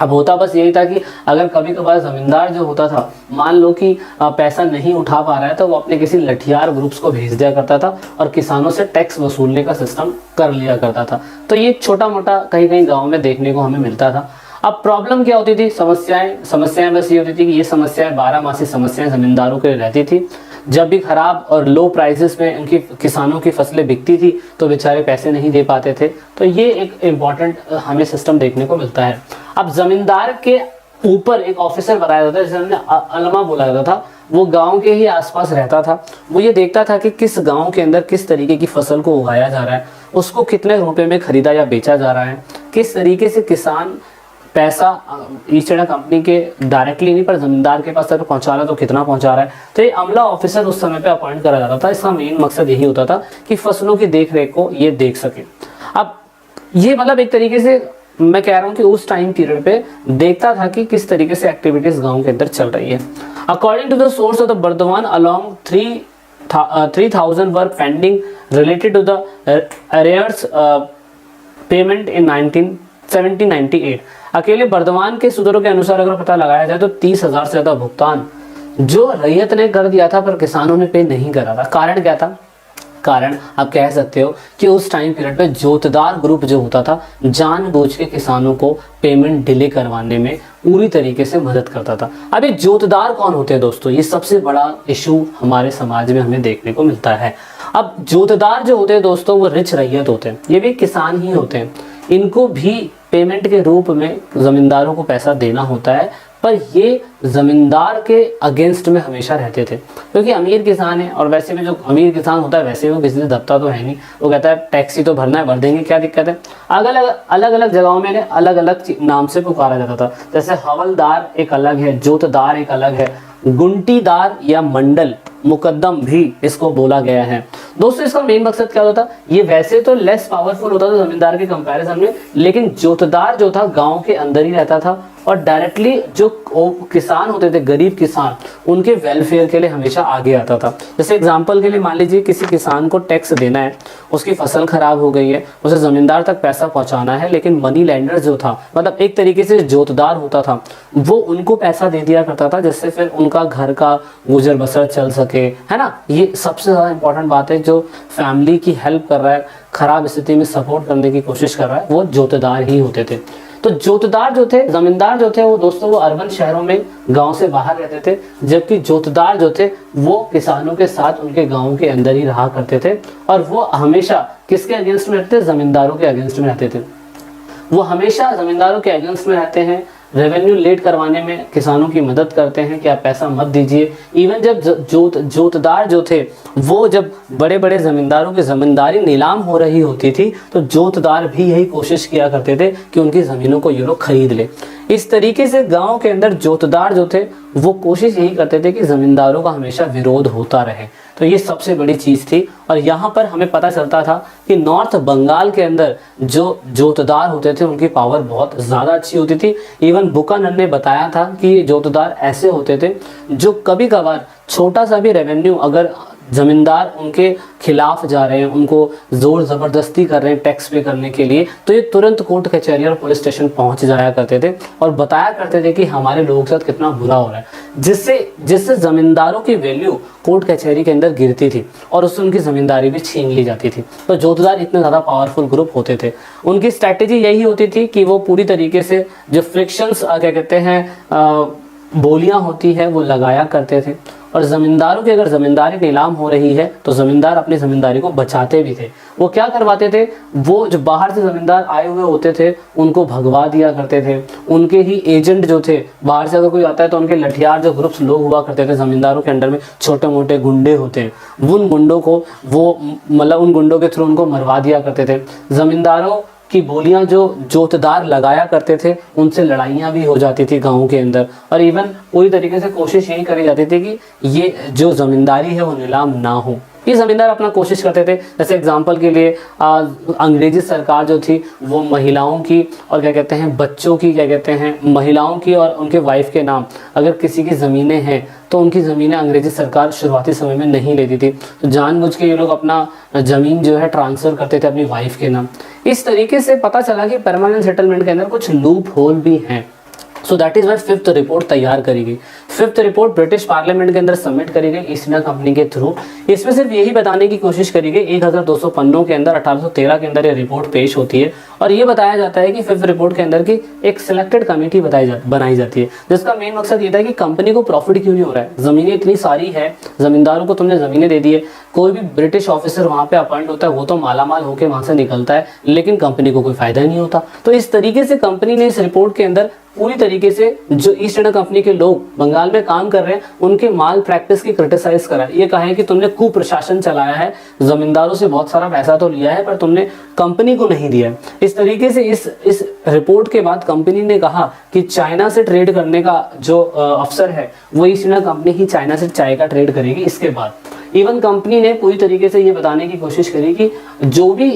अब होता बस यही था कि अगर कभी कभार जमींदार जो होता था, मान लो कि पैसा नहीं उठा पा रहा है, तो वो अपने किसी लठियार ग्रुप्स को भेज दिया करता था और किसानों से टैक्स वसूलने का सिस्टम कर लिया करता था। तो ये छोटा मोटा कहीं कहीं गाँव में देखने को हमें मिलता था। अब प्रॉब्लम क्या होती थी, समस्याएं बस ये होती थी कि ये समस्याएं 12 मासी समस्याएं जमींदारों के लिए रहती थी। जब भी खराब और लो प्राइसेस में उनकी किसानों की फसलें बिकती थी तो बेचारे पैसे नहीं दे पाते थे। तो ये एक इम्पॉर्टेंट हमें सिस्टम देखने को मिलता है। अब जमींदार के ऊपर एक ऑफिसर बनाया जाता है, जिसे हमने अलमा बोला जाता था। वो गांव के ही आसपास रहता था। वो ये देखता था कि किस गांव के अंदर किस तरीके की फसल को उगाया जा रहा है, उसको कितने रुपए में खरीदा या बेचा जा रहा है, किस तरीके से किसान पैसा ईस्ट इंडिया कंपनी के डायरेक्टली नहीं पर जमींदार के पास अगर पहुंचा रहा है तो कितना पहुंचा रहा है। तो ये अमला ऑफिसर उस समय पे अपॉइंट करा जाता था। इसका मेन मकसद यही होता था कि फसलों की देख रेख को ये देख सके। अब ये मतलब एक तरीके से मैं कह रहा हूँ कि उस टाइम पीरियड पे देखता था कि किस तरीके से एक्टिविटीज गाँव के अंदर चल रही है। According to the source of the Burdwan along 3000 were pending related to the arrears payment in 1798। अकेले बर्दवान के सूत्रों के अनुसार अगर पता लगाया जाए तो 30,000 से ज्यादा भुगतान जो रैयत ने कर दिया था पर किसानों ने पे नहीं करा था। कारण क्या था? कारण आप कह सकते हो कि उस टाइम पीरियड पे जोतदार ग्रुप जो होता था जानबूझ के किसानों को पेमेंट डिले करवाने में पूरी तरीके से मदद करता था। अब ये जोतदार कौन होते हैं दोस्तों? ये सबसे बड़ा इशू हमारे समाज में हमें देखने को मिलता है। अब जोतदार जो होते हैं दोस्तों वो रिच रैयत होते हैं, ये भी किसान ही होते हैं। इनको भी पेमेंट के रूप में जमींदारों को पैसा देना होता है, पर ये जमींदार के अगेंस्ट में हमेशा रहते थे, क्योंकि अमीर किसान है और वैसे भी जो अमीर किसान होता है वैसे वो किसी से दबता तो है नहीं। वो कहता है टैक्स ही तो भरना है, भर देंगे, क्या दिक्कत है। अलग अलग जगहों में अलग अलग नाम से पुकारा जाता था। जैसे हवलदार एक अलग है, जोतदार एक अलग है, गुंटीदार या मंडल मुकद्दम भी इसको बोला गया है। दोस्तों इसका मेन मकसद क्या होता था? ये वैसे तो लेस पावरफुल होता था जमींदार के कंपैरिजन में, लेकिन जोतदार जो था गांव के अंदर ही रहता था और डायरेक्टली जो किसान होते थे, गरीब किसान, उनके वेलफेयर के लिए हमेशा आगे आता था। जैसे एग्जांपल के लिए मान लीजिए किसी किसान को टैक्स देना है, उसकी फसल खराब हो गई है, उसे जमींदार तक पैसा पहुंचाना है, लेकिन मनी लैंडर जो था, मतलब एक तरीके से जोतदार होता था, वो उनको पैसा दे दिया करता था, जिससे फिर उनका घर का गुजर बसर चल सके, है ना। ये सबसे ज्यादा इंपॉर्टेंट बात है। जो फैमिली की हेल्प कर रहा है, खराब स्थिति में सपोर्ट करने की कोशिश कर रहा है, वो जोतदार ही होते थे। तो जोतदार जो थे, जमींदार जो थे, वो दोस्तों वो अर्बन शहरों में गांव से बाहर रहते थे, जबकि जोतदार जो थे वो किसानों के साथ उनके गांव के अंदर ही रहा करते थे। और वो हमेशा किसके अगेंस्ट में रहते थे? जमींदारों के अगेंस्ट में रहते थे। वो हमेशा जमींदारों के अगेंस्ट में रहते हैं, रेवेन्यू लेट करवाने में किसानों की मदद करते हैं कि आप पैसा मत दीजिए। इवन जब जोतदार जो थे वो जब बड़े बड़े जमींदारों की जमींदारी नीलाम हो रही होती थी तो जोतदार भी यही कोशिश किया करते थे कि उनकी ज़मीनों को ये लोग खरीद ले। इस तरीके से गांव के अंदर जोतदार जो थे वो कोशिश यही करते थे कि जमींदारों का हमेशा विरोध होता रहे। तो ये सबसे बड़ी चीज़ थी। और यहाँ पर हमें पता चलता था कि नॉर्थ बंगाल के अंदर जो जोतदार होते थे उनकी पावर बहुत ज़्यादा अच्छी होती थी। इवन बुकानन ने बताया था कि जोतदार ऐसे होते थे जो कभी कभार छोटा सा भी रेवेन्यू अगर जमींदार उनके खिलाफ जा रहे हैं, उनको जोर ज़बरदस्ती कर रहे हैं टैक्स पे करने के लिए, तो ये तुरंत कोर्ट कचहरी और पुलिस स्टेशन पहुंच जाया करते थे और बताया करते थे कि हमारे लोगों के साथ कितना बुरा हो रहा है, जिससे ज़मींदारों की वैल्यू कोर्ट कचहरी के अंदर गिरती थी और उससे उनकी ज़मींदारी भी छीन ली जाती थी। तो जोतदार इतने ज़्यादा पावरफुल ग्रुप होते थे। उनकी स्ट्रैटेजी यही होती थी कि वो पूरी तरीके से जो फ्रिक्शंस क्या कहते हैं बोलियां होती है वो लगाया करते थे। और ज़मींदारों की अगर ज़मींदारी नीलाम हो रही है तो ज़मींदार अपनी ज़मींदारी को बचाते भी थे। वो क्या करवाते थे? वो जो बाहर से ज़मींदार आए हुए होते थे उनको भगवा दिया करते थे। उनके ही एजेंट जो थे, बाहर से अगर कोई आता है तो उनके लठियार जो ग्रुप्स लोग हुआ करते थे ज़मींदारों के अंडर में, छोटे मोटे गुंडे होते हैं, उन गुंडों को वो मतलब उन गुंडों के थ्रू उनको मरवा दिया करते थे। ज़मींदारों की बोलियां जो जोतदार लगाया करते थे उनसे लड़ाइयाँ भी हो जाती थी गाँव के अंदर। और इवन पूरी तरीके से कोशिश यही करी जाती थी कि ये जो ज़मींदारी है वो नीलाम ना हो। ये ज़मींदार अपना कोशिश करते थे। जैसे एग्जांपल के लिए अंग्रेजी सरकार जो थी वो महिलाओं की और क्या कहते हैं बच्चों की क्या कहते हैं महिलाओं की और उनके वाइफ के नाम अगर किसी की ज़मीनें हैं तो उनकी ज़मीनें अंग्रेजी सरकार शुरुआती समय में नहीं लेती थी। तो जानबूझ के ये लोग अपना ज़मीन जो है ट्रांसफ़र करते थे अपनी वाइफ के नाम। इस तरीके से पता चला कि परमानेंट सेटलमेंट के अंदर कुछ लूप होल भी हैं। So that is why fifth report तैयार करी गई। फिफ्थ रिपोर्ट ब्रिटिश पार्लियामेंट के अंदर सबमिट करी गई ईस्ट इंडिया कंपनी के थ्रू। इसमें सिर्फ यही बताने की कोशिश करी गई 1200 पन्नों के अंदर 1813 के अंदर ये रिपोर्ट पेश होती है और ये बताया जाता है कि फिफ्थ रिपोर्ट के अंदर की एक सिलेक्टेड कमेटी बनाई जाती है जिसका मेन मकसद ये था कि कंपनी को प्रॉफिट क्यों नहीं हो रहा है, जमीनें इतनी सारी है, जमींदारों को तुमने जमीनें दे दी है, कोई भी ब्रिटिश ऑफिसर वहां पे अपॉइंट होता है वो तो मालामाल होकर वहां से निकलता है, लेकिन कंपनी को कोई फायदा ही नहीं होता। तो इस तरीके से कंपनी ने इस रिपोर्ट के अंदर पूरी तरीके से जो ईस्ट इंडिया कंपनी के लोग बंगाल में काम कर रहे हैं उनके माल प्रैक्टिस की क्रिटिसाइज करा। ये कहा है कि तुमने कुप्रशासन चलाया है, जमींदारों से बहुत सारा पैसा तो लिया है पर तुमने कंपनी को नहीं दिया है। इस तरीके से इस रिपोर्ट के बाद कंपनी ने कहा कि चाइना से ट्रेड करने का जो अवसर है वो ईस्ट इंडिया कंपनी ही चाइना से चाय का ट्रेड करेगी। इसके बाद इवन कंपनी ने पूरी तरीके से ये बताने की कोशिश करी कि जो भी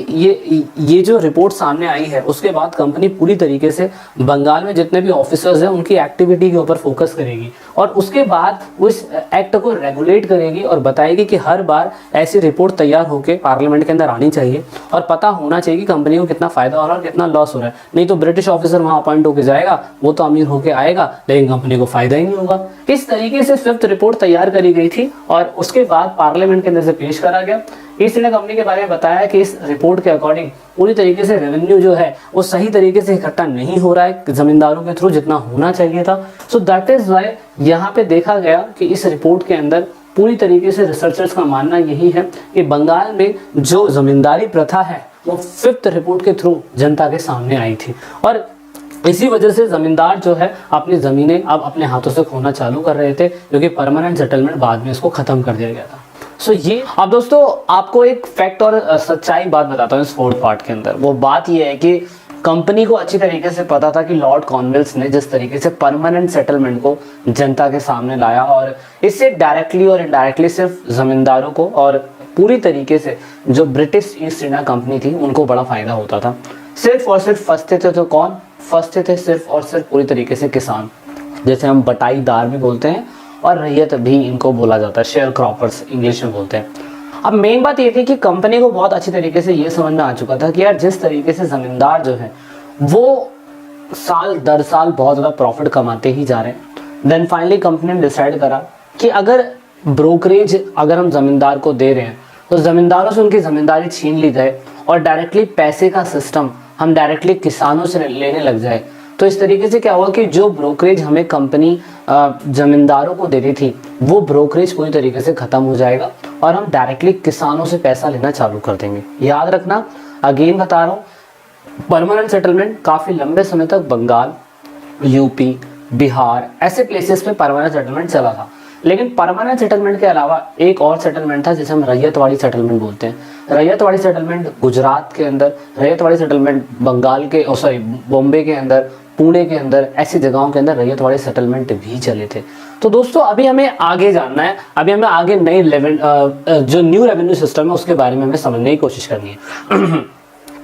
ये जो रिपोर्ट सामने आई है उसके बाद कंपनी पूरी तरीके से बंगाल में जितने भी ऑफिसर्स हैं उनकी एक्टिविटी के ऊपर फोकस करेगी और उसके बाद उस एक्ट को रेगुलेट करेगी और बताएगी कि हर बार ऐसी रिपोर्ट तैयार होकर पार्लियामेंट के अंदर आनी चाहिए और पता होना चाहिए कि कंपनी को कितना फायदा हो रहा है और कितना लॉस हो रहा है। नहीं तो ब्रिटिश ऑफिसर वहां अपॉइंट होकर जाएगा, वो तो अमीर होकर आएगा लेकिन कंपनी को फायदा ही नहीं होगा। इस तरीके से फिफ्थ रिपोर्ट तैयार करी गई थी और उसके बाद पार्लियामेंट के अंदर से पेश करा गया। ईस्ट इंडिया कंपनी के बारे में बताया कि इस रिपोर्ट के अकॉर्डिंग पूरी तरीके से रेवेन्यू जो है वो सही तरीके से इकट्ठा नहीं हो रहा है जमींदारों के थ्रू जितना होना चाहिए था। सो दैट इज वाई यहाँ पे देखा गया कि इस रिपोर्ट के अंदर पूरी तरीके से रिसर्चर्स का मानना यही है कि बंगाल में जो जमींदारी प्रथा है वो फिफ्थ रिपोर्ट के थ्रू जनता के सामने आई थी और इसी वजह से जमींदार जो है अपनी जमीनें अब अपने हाथों से खोना चालू कर रहे थे क्योंकि परमानेंट सेटलमेंट बाद में इसको खत्म कर दिया गया था। सो ये अब दोस्तों आपको एक फैक्ट और सच्चाई बात बताता हूँ इस फोर्थ पार्ट के अंदर। वो बात ये है कि कंपनी को अच्छी तरीके से पता था कि लॉर्ड कॉर्नवालिस ने जिस तरीके से परमानेंट सेटलमेंट को जनता के सामने लाया और इससे डायरेक्टली और इनडायरेक्टली सिर्फ जमींदारों को और पूरी तरीके से जो ब्रिटिश ईस्ट इंडिया कंपनी थी उनको बड़ा फायदा होता था। सिर्फ और सिर्फ फंसते थे तो कौन फंसते थे? सिर्फ और सिर्फ पूरी तरीके से किसान, जैसे हम बटाईदार भी बोलते हैं और रैयत भी इनको बोला जाता है, शेयर क्रॉपर्स इंग्लिश में बोलते हैं। अब मेन बात ये थी कि कंपनी को बहुत अच्छी तरीके से ये समझ में आ चुका था कि यार जिस तरीके से जमींदार जो है वो साल दर साल बहुत ज़्यादा प्रॉफिट कमाते ही जा रहे हैं। देन फाइनली कंपनी ने डिसाइड करा कि अगर ब्रोकरेज अगर हम जमींदार को दे रहे हैं तो जमींदारों से उनकी जमींदारी छीन ली जाए और डायरेक्टली पैसे का सिस्टम हम डायरेक्टली किसानों से लेने लग जाए। तो इस तरीके से क्या हुआ कि जो ब्रोकरेज हमें कंपनी जमींदारों को देती थी वो ब्रोकरेज पूरी तरीके से खत्म हो जाएगा और हम डायरेक्टली किसानों से पैसा लेना चालू कर देंगे। याद रखना, अगेन बता रहा हूँ, परमानेंट सेटलमेंट काफ़ी लंबे समय तक बंगाल, यूपी, बिहार ऐसे प्लेसेस पे परमानेंट सेटलमेंट चला था। लेकिन परमानेंट सेटलमेंट के अलावा एक और सेटलमेंट था जिसे हम रैयतवाड़ी सेटलमेंट बोलते हैं। रैयतवाड़ी सेटलमेंट गुजरात के अंदर, रैयतवाड़ी सेटलमेंट बंगाल के बॉम्बे के अंदर, पुणे के अंदर, ऐसी जगहों के अंदर रैयतवाड़ी सेटलमेंट भी चले थे। तो दोस्तों अभी हमें आगे जानना है, अभी हमें आगे नई जो न्यू रेवेन्यू सिस्टम है उसके बारे में हमें समझने की कोशिश करनी है।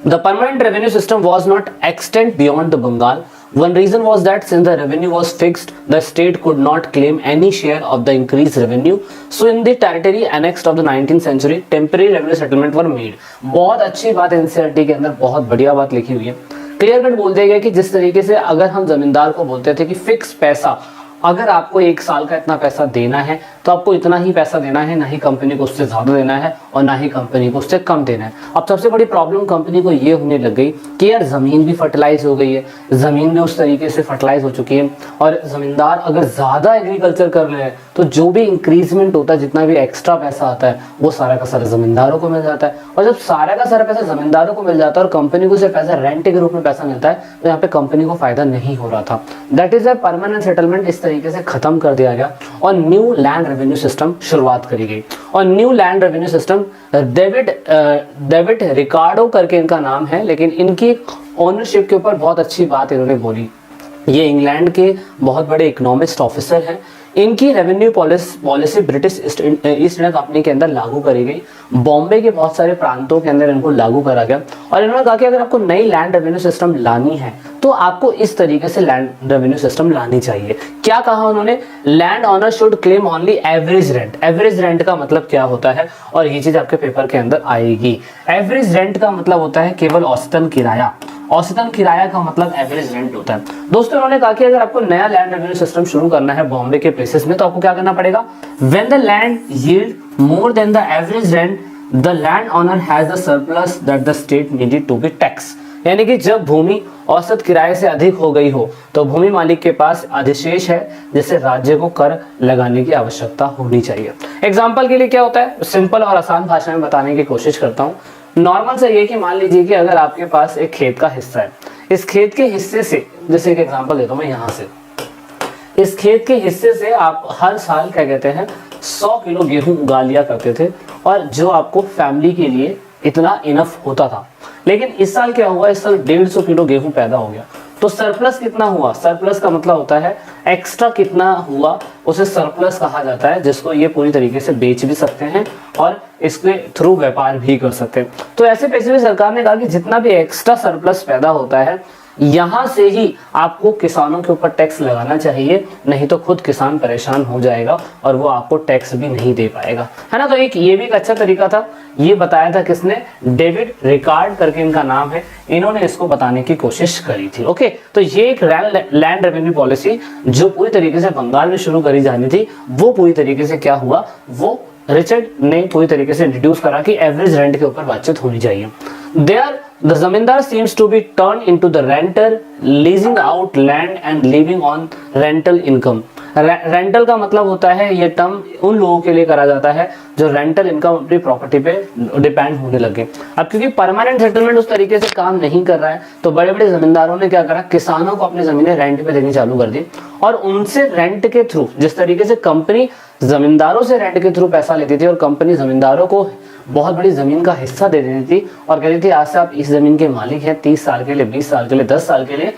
The permanent revenue system was not extend beyond the Bengal. One reason was that since the revenue was fixed, the state could not claim any share of the increased revenue. So in the territory annexed of the 19th century, temporary revenue settlement were made. बहुत अच्छी बात NCERT के अंदर बहुत बढ़िया बात लिखी हुई है। क्लियर कट बोल दिया गया कि जिस तरीके से अगर हम जमींदार को बोलते थे कि फिक्स पैसा, अगर आपको एक साल का इतना पैसा देना है तो आपको इतना ही पैसा देना है, ना ही कंपनी को उससे ज़्यादा देना है और ना ही कंपनी को उससे कम देना है। अब सबसे बड़ी प्रॉब्लम कंपनी को ये होने लग गई कि यार ज़मीन भी फर्टिलाइज हो गई है, ज़मीन में उस तरीके से फर्टिलाइज हो चुकी है और ज़मींदार अगर ज़्यादा एग्रीकल्चर कर रहे हैं तो जो भी इंक्रीजमेंट होता है, जितना भी एक्स्ट्रा पैसा आता है वो सारा का सारा ज़मींदारों को मिल जाता है। और जब सारा का सारा पैसा ज़मींदारों को मिल जाता है और कंपनी को सिर्फ पैसा रेंट के रूप में पैसा मिलता है तो यहाँ पे कंपनी को फायदा नहीं हो रहा था। That is a permanent settlement इस तरीके से खत्म कर दिया गया और न्यू लैंड रेवेन्यू सिस्टम शुरुआत करी गई। और new land revenue system David Ricardo करके इनका नाम है, लेकिन इनकी ओनरशिप के ऊपर बहुत अच्छी बात इन्होंने बोली। ये इंग्लैंड के बहुत बड़े इकोनॉमिस्ट ऑफिसर हैं। इनकी revenue policy British east India Company के अंदर लागू करी गई, बॉम्बे के बहुत सारे प्रांतों के अंदर इनको लागू करा गया और इन्होंने कहा कि अगर आपको नई लैंड रेवेन्यू सिस्टम लानी है तो आपको इस तरीके से लैंड रेवेन्यू सिस्टम लानी चाहिए। क्या कहा उन्होंने? Land owner should claim only average rent. Average rent का मतलब क्या होता है और ये चीज आपके पेपर के अंदर आएगी। एवरेज रेंट का मतलब होता है केवल औसतन किराया औसतन किराया का मतलब एवरेज रेंट होता है। दोस्तों इन्होंने कहा कि अगर आपको नया लैंड रेवेन्यू सिस्टम शुरू करना है बॉम्बे के प्लेसेस में, तो आपको क्या करना पड़ेगा, when the land yield more than the average rent the land owner has the surplus that the state needed to be tax. यानी कि जब भूमि औसत किराए से अधिक हो गई हो तो भूमि मालिक के पास अधिशेष है जिसे राज्य को कर लगाने की आवश्यकता होनी चाहिए। एग्जाम्पल के लिए क्या होता है, सिंपल और आसान भाषा में बताने की कोशिश करता हूँ। नॉर्मल से ये कि मान लीजिए कि अगर आपके पास एक खेत का हिस्सा है, इस खेत के हिस्से से, जैसे एक एग्जाम्पल देता हूँ मैं यहाँ से, इस खेत के हिस्से से आप हर साल क्या कहते हैं 100 किलो गेहूं उगा लिया करते थे और जो आपको फैमिली के लिए इतना इनफ होता था। लेकिन इस साल क्या हुआ, इस साल 150 किलो गेहूं पैदा हो गया, तो सरप्लस कितना हुआ, सरप्लस का मतलब होता है एक्स्ट्रा कितना हुआ उसे सरप्लस कहा जाता है, जिसको ये पूरी तरीके से बेच भी सकते हैं और इसके थ्रू व्यापार भी कर सकते हैं। तो ऐसे पैसे में सरकार ने कहा कि जितना भी एक्स्ट्रा सरप्लस पैदा होता है यहां से ही आपको किसानों के ऊपर टैक्स लगाना चाहिए, नहीं तो खुद किसान परेशान हो जाएगा और वो आपको टैक्स भी नहीं दे पाएगा, है ना। तो एक ये भी एक अच्छा तरीका था, ये बताया था किसने, डेविड रिकार्ड करके इनका नाम है, इन्होंने इसको बताने की कोशिश करी थी। ओके, तो ये एक लैंड रेवेन्यू पॉलिसी जो पूरी तरीके से बंगाल में शुरू करी जानी थी, वो पूरी तरीके से क्या हुआ, वो रिचर्ड ने पूरी तरीके से इंट्रोड्यूस करा कि एवरेज रेंट के ऊपर बातचीत होनी चाहिए। There, the zamindar seems to be turned into the renter, leasing out land and living on rental income. Rental का मतलब होता है, ये टर्म उन लोगों के लिए करा जाता है जो रेंटल इनकम अपनी प्रॉपर्टी पे डिपेंड होने लगे। अब क्योंकि परमानेंट सेटलमेंट उस तरीके से काम नहीं कर रहा है, तो बड़े बड़े जमींदारों ने क्या करा, किसानों को अपनी जमीनें रेंट पे देनी चालू कर दी और उनसे रेंट के थ्रू, जिस तरीके से कंपनी जमींदारों से रेंट के थ्रू पैसा लेती थी और कंपनी जमींदारों को बहुत बड़ी जमीन का हिस्सा दे देती थी और कहती थी आज से आप इस जमीन के मालिक हैं 30 साल के लिए, 20 साल के लिए, 10 साल के लिए,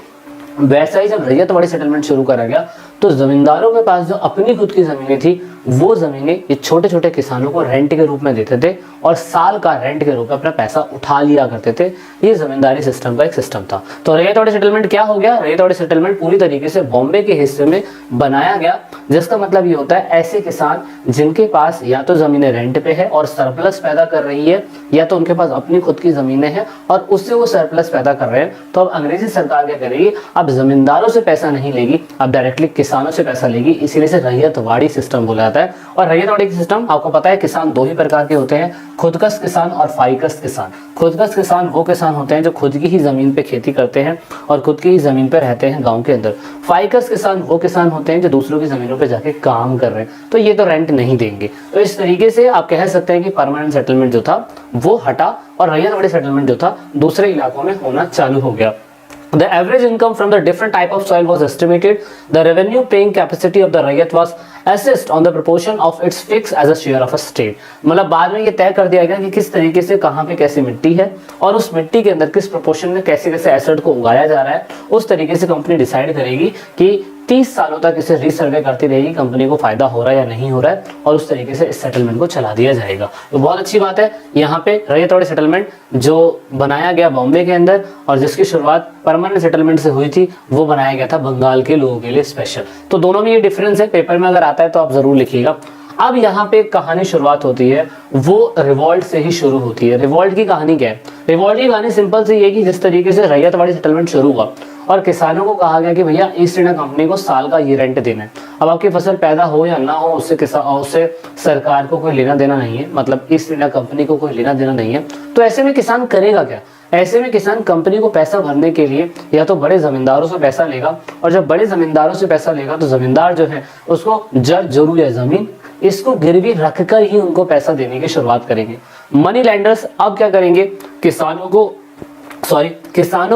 वैसा ही जब रैयतवाड़ी सेटलमेंट शुरू करा गया तो जमींदारों के पास जो अपनी खुद की जमीनें थी वो जमीनें ये छोटे छोटे किसानों को रेंट के रूप में देते थे और साल का रेंट के रूप में अपना पैसा उठा लिया करते थे। ये जमींदारी सिस्टम का एक सिस्टम था। तो रैयतवाड़ी सेटलमेंट क्या हो गया, रैयतवाड़ी सेटलमेंट पूरी तरीके से बॉम्बे के हिस्से में बनाया गया, जिसका मतलब ये होता है ऐसे किसान जिनके पास या तो जमीनें रेंट पे है और सरप्लस पैदा कर रही है, या तो उनके पास अपनी खुद की जमीनें हैं और उससे वो सरप्लस पैदा कर रहे हैं। तो अब अंग्रेजी सरकार क्या करेगी, अब जमींदारों से पैसा नहीं लेगी, अब डायरेक्टली किसानों से पैसा लेगी, इसीलिए से रैयतवाड़ी सिस्टम बोला जाता है। और रैयतवाड़ी सिस्टम आपको पता है किसान दो ही प्रकार के होते हैं, खुदकश किसान और फाइकस किसान। खुदकश किसान वो किसान होते हैं जो खुद की ही जमीन पे खेती करते हैं और खुद की ही जमीन पे रहते हैं गांव के अंदर। फाइकस किसान वो किसान होते हैं जो दूसरों की जमीनों पे जाके काम कर रहे हैं, तो ये तो रेंट नहीं देंगे। तो इस तरीके से आप कह सकते हैं कि परमानेंट सेटलमेंट जो था वो हटा और रैयतवाड़ी सेटलमेंट जो था दूसरे इलाकों में होना चालू हो गया। The average income from the different type of soil was estimated. The revenue paying capacity of the Raiyat was assessed on the proportion of its fixed as a share of a state. मतलब बाद में ये तय कर दिया गया कि किस तरीके से कहाँ पे कैसी मिट्टी है और उस मिट्टी के अंदर किस प्रोपोर्शन में कैसे कैसे एसेट को उगाया जा रहा है, उस तरीके से कंपनी डिसाइड करेगी कि 30 सालों तक इसे रीसर्वे करती रहेगी, कंपनी को फायदा हो रहा है या नहीं हो रहा है, और उस तरीके से इस सेटलमेंट को चला दिया जाएगा। तो बहुत अच्छी बात है, यहाँ पे रैयतवाड़ी सेटलमेंट जो बनाया गया बॉम्बे के अंदर और जिसकी शुरुआत परमानेंट सेटलमेंट से हुई थी, वो बनाया गया था बंगाल के लोगों के लिए स्पेशल। तो दोनों में ये डिफरेंस है, पेपर में अगर आता है तो आप जरूर लिखिएगा। अब यहाँ पे कहानी शुरुआत होती है, वो रिवॉल्ट से ही शुरू होती है। रिवॉल्ट की कहानी क्या है, रिवॉल्ट की कहानी सिंपल सी ये कि जिस तरीके से रैयतवाड़ी सेटलमेंट शुरू हुआ और किसानों को कहा गया कि भैया ईस्ट इंडिया कंपनी को साल का ये रेंट देना है। अब आपकी फसल पैदा हो या ना हो उससे सरकार को कोई लेना देना नहीं है, मतलब ईस्ट इंडिया कंपनी को कोई लेना देना नहीं है। तो ऐसे में किसान करेगा क्या, ऐसे में किसान कंपनी को पैसा भरने के लिए या तो बड़े जमींदारों से पैसा लेगा, और जब बड़े जमींदारों से पैसा लेगा तो जमींदार जो है उसको जरूर है जमीन, इसको गिरवी रखकर ही उनको पैसा देने की शुरुआत करेंगे। मनी लैंडर्स अब क्या करेंगे, किसानों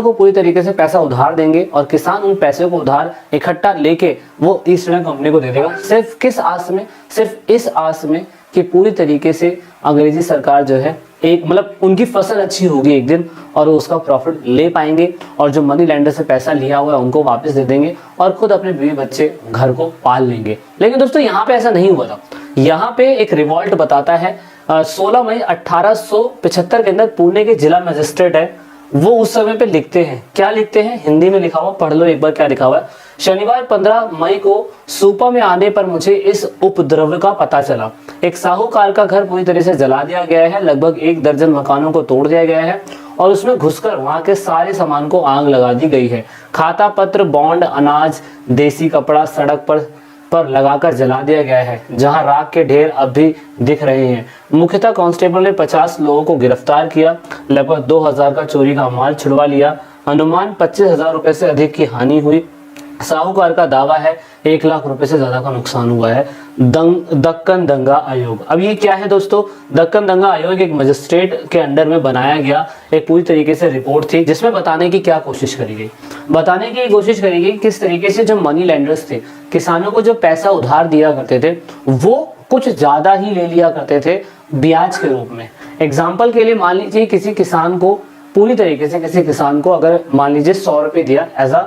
को पूरी तरीके से पैसा उधार देंगे और किसान उन पैसे को उधार इकट्ठा लेके वो ईस्ट इंडिया कंपनी को दे देगा। सिर्फ किस आस में, सिर्फ इस आस में कि पूरी तरीके से अंग्रेजी सरकार जो है एक मतलब उनकी फसल अच्छी होगी एक दिन और वो उसका प्रॉफिट ले पाएंगे, और जो मनी लैंडर से पैसा लिया हुआ है उनको वापस दे देंगे और खुद अपने बीवी बच्चे घर को पाल लेंगे। लेकिन दोस्तों यहाँ पे ऐसा नहीं हुआ था। यहाँ पे एक रिवॉल्ट बताता है 16 मई 1875 के अंदर पुणे के जिला मजिस्ट्रेट है, वो उस समय पे लिखते हैं, क्या लिखते हैं, हिंदी में लिखा हुआ, पढ़ लो एक बार क्या लिखा हुआ है। शनिवार 15 मई को सुपा में आने पर मुझे इस उपद्रव का पता चला। एक साहूकार का घर पूरी तरह से जला दिया गया है, लगभग 1 दर्जन मकानों को तोड़ दिया गया है और उसमें घुसकर वहां के सारे सामान को आग लगा दी गई है। खाता पत्र, बॉन्ड, अनाज, देसी कपड़ा सड़क पर लगाकर जला दिया गया है, जहां राख के ढेर अब भी दिख रहे हैं। मुख्यतः कांस्टेबल ने 50 लोगों को गिरफ्तार किया, लगभग 2000 का चोरी का माल छुड़वा लिया। अनुमान 25,000 रुपए से अधिक की हानि हुई। साहूकार का दावा है 1 लाख रुपए से ज्यादा का नुकसान हुआ है। दक्कन दंगा आयोग, अब ये क्या है दोस्तों? दक्कन दंगा आयोग एक मजिस्ट्रेट के अंडर में बनाया गया एक पूरी तरीके से रिपोर्ट थी, जिसमें बताने की क्या कोशिश करी गई, बताने की कोशिश करी गई किस तरीके से जो मनी लैंडर्स थे, किसानों को जो पैसा उधार दिया करते थे, वो कुछ ज्यादा ही ले लिया करते थे ब्याज के रूप में। एग्जाम्पल के लिए मान लीजिए किसी किसान को पूरी तरीके से, किसी किसान को अगर मान लीजिए 100 रुपए दिया एज अ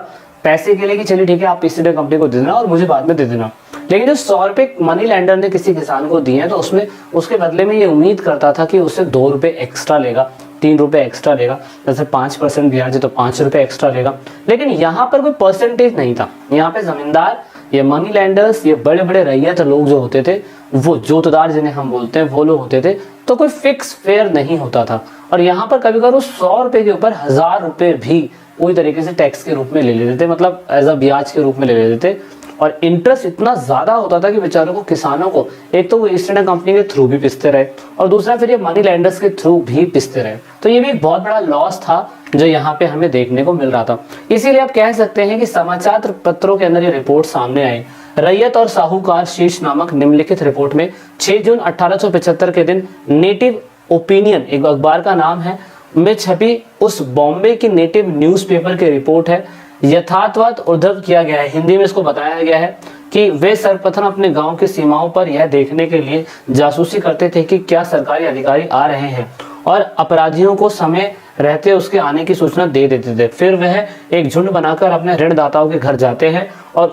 पैसे के लिए कि चलिए ठीक है आप इसी कंपनी को दे देना और मुझे बाद में दे देना, लेकिन जो 100 रुपए मनी लैंडर ने किसी किसान को दिए हैं तो उसमें उसके बदले में ये उम्मीद करता था कि उससे 2 रुपए एक्स्ट्रा लेगा, 3 रुपए एक्स्ट्रा लेगा, जैसे 5% ब्याज है तो 5 रुपए एक्स्ट्रा लेगा। लेकिन यहाँ पर कोई परसेंटेज नहीं था। यहाँ पे जमींदार, ये मनी लैंडर्स, ये बड़े बड़े रैयत लोग जो होते थे, वो जोतदार जिन्हें हम बोलते हैं, वो लोग होते थे, तो कोई फिक्स फेयर नहीं होता था। और यहाँ पर कभी कभी 100 रुपए के ऊपर 1000 रुपए भी पूरी तरीके से टैक्स के रूप में ले लेते थे, मतलब एज अ ब्याज के रूप में ले लेते थे। और इंटरेस्ट इतना ज्यादा होता था कि बेचारों को, किसानों को, एक तो वो ईस्ट इंडिया कंपनी के थ्रू भी पिसते रहे और दूसरा फिर ये मनी लैंडर्स के थ्रू भी पिसते रहे। तो ये भी एक बहुत बड़ा लॉस था जो यहाँ पे हमें देखने को मिल रहा था। इसीलिए आप कह सकते हैं कि समाचार पत्रों के अंदर ये रिपोर्ट सामने आई। रैयत और साहूकार शीर्ष नामक निम्नलिखित रिपोर्ट में 6 जून 1875 के दिन नेटिव ओपिनियन, एक अखबार का नाम है, में छपी उस बॉम्बे की नेटिव न्यूज़पेपर की रिपोर्ट है, यथार्थवाद उद्धृत किया गया है। हिंदी में इसको बताया गया है कि वे सर्वप्रथम अपने गांव की सीमाओं पर यह देखने के लिए जासूसी करते थे कि क्या सरकारी अधिकारी आ रहे हैं और अपराधियों को समय रहते उसके आने की सूचना दे देते थे। फिर वह एक झुंड बनाकर अपने ऋणदाताओं के घर जाते हैं और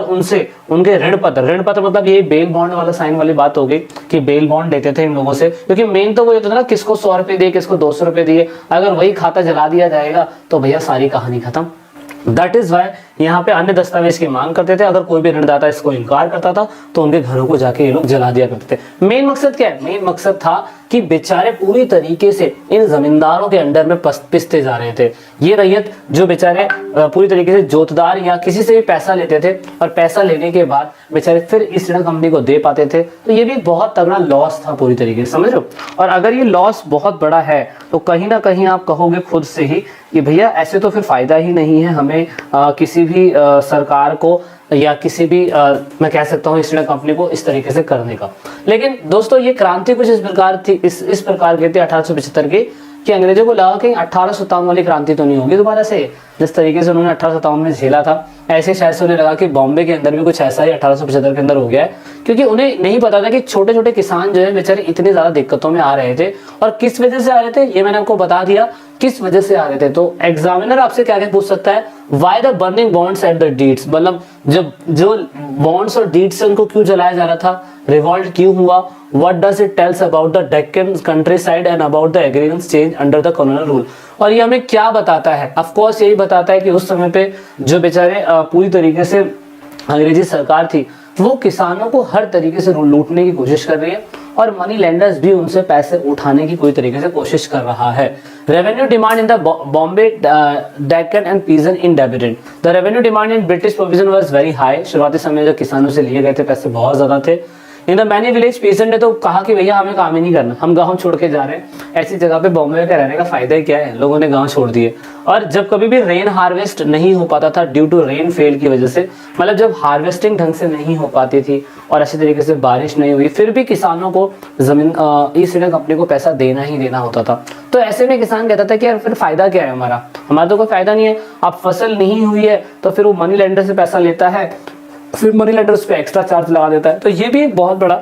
उनसे उनके ऋण पत्र मतलब ये बेल बॉन्ड वाला साइन वाली बात हो गई कि बेल बॉन्ड लेते थे इन लोगों से, क्योंकि मेन तो वो ये था ना, किसको 100 रुपए दिए, किसको 200 रुपए दिए, अगर वही खाता जला दिया जाएगा तो भैया सारी कहानी खत्म। दैट इज वाई यहाँ पे अन्य दस्तावेज की मांग करते थे। अगर कोई भी ऋणदाता इसको इनकार करता था तो उनके घरों को जाके ये लोग जला दिया करते थे। मेन मकसद क्या है? मेन मकसद था कि बेचारे पूरी तरीके से इन जमींदारों के अंडर में पिसते जा रहे थे। ये रैयत जो बेचारे पूरी तरीके से जोतदार या किसी से भी पैसा लेते थे और पैसा लेने के बाद बेचारे फिर ईस्ट इंडिया कंपनी को दे पाते थे, तो ये भी बहुत तगड़ा लॉस था पूरी तरीके से, समझ रहे हो। और अगर ये लॉस बहुत बड़ा है तो कहीं ना कहीं आप कहोगे खुद से ही कि भैया ऐसे तो फिर फायदा ही नहीं है हमें किसी भी सरकार को या किसी भी मैं कह सकता हूँ ईस्ट इंडिया कंपनी को इस तरीके से करने का। लेकिन दोस्तों ये क्रांति कुछ इस प्रकार थी, इस प्रकार की थी 1875 की, कि अंग्रेजों को लगा कि 1857 वाली क्रांति तो नहीं होगी दोबारा से, जिस तरीके से उन्होंने 1857 में झेला था ऐसे शायद से उन्हें लगा कि बॉम्बे के अंदर भी कुछ ऐसा ही 1875 के अंदर हो गया है, क्योंकि उन्हें नहीं पता था कि छोटे छोटे किसान जो है बेचारे इतने ज्यादा दिक्कतों में आ रहे थे। और किस वजह से आ रहे थे ये मैंने आपको बता दिया किस वजह से आ रहे थे। तो एग्जामिनर आपसे क्या क्या पूछ सकता है, why the burning bonds at the deeds, मतलब जो बॉन्ड्स और डीड्स से उनको क्यों जलाया जा रहा था, रिवॉल्ट क्यों हुआ, what does it tells about the Deccan countryside and about the agrarian change under the colonial rule। और ये हमें क्या बताता है? ऑफ कोर्स यही बताता है कि उस समय पे जो बेचारे पूरी तरीके से अंग्रेजी सरकार थी वो किसानों को हर तरीके से लूटने की कोशिश कर रही है और मनी लेंडर्स भी उनसे पैसे उठाने की पूरी तरीके से कोशिश कर रहा है। Revenue demand in the Bombay Deccan and peasant indebted, the revenue demand in British provision was very high. शुरुआती समय जो किसानों से लिए गए थे पैसे बहुत ज्यादा थे। In the many village pheasant ने तो कहा कि भैया हमें काम ही नहीं करना, हम गांव छोड़ के जा रहे हैं, ऐसी जगह पे बॉम्बे का रहने का फायदा ही क्या है, लोगों ने गांव छोड़ दिए। और जब कभी भी रेन हार्वेस्ट नहीं हो पाता था ड्यू टू रेन फेल की वजह से, मतलब जब हार्वेस्टिंग ढंग से नहीं हो पाती थी और अच्छी तरीके से बारिश नहीं हुई, फिर भी किसानों को जमीन ईस्ट इंडिया कंपनी को पैसा देना ही देना होता था। तो ऐसे में किसान कहता था कि यार फिर फायदा क्या है, हमारा तो कोई फायदा नहीं है, अब फसल नहीं हुई है तो फिर वो मनी लेंडर से पैसा लेता है, फिर मनी लेंडर उस पर एक्स्ट्रा चार्ज लगा देता है। तो ये भी एक बहुत बड़ा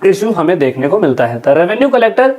इशू हमें देखने को मिलता है। The revenue collector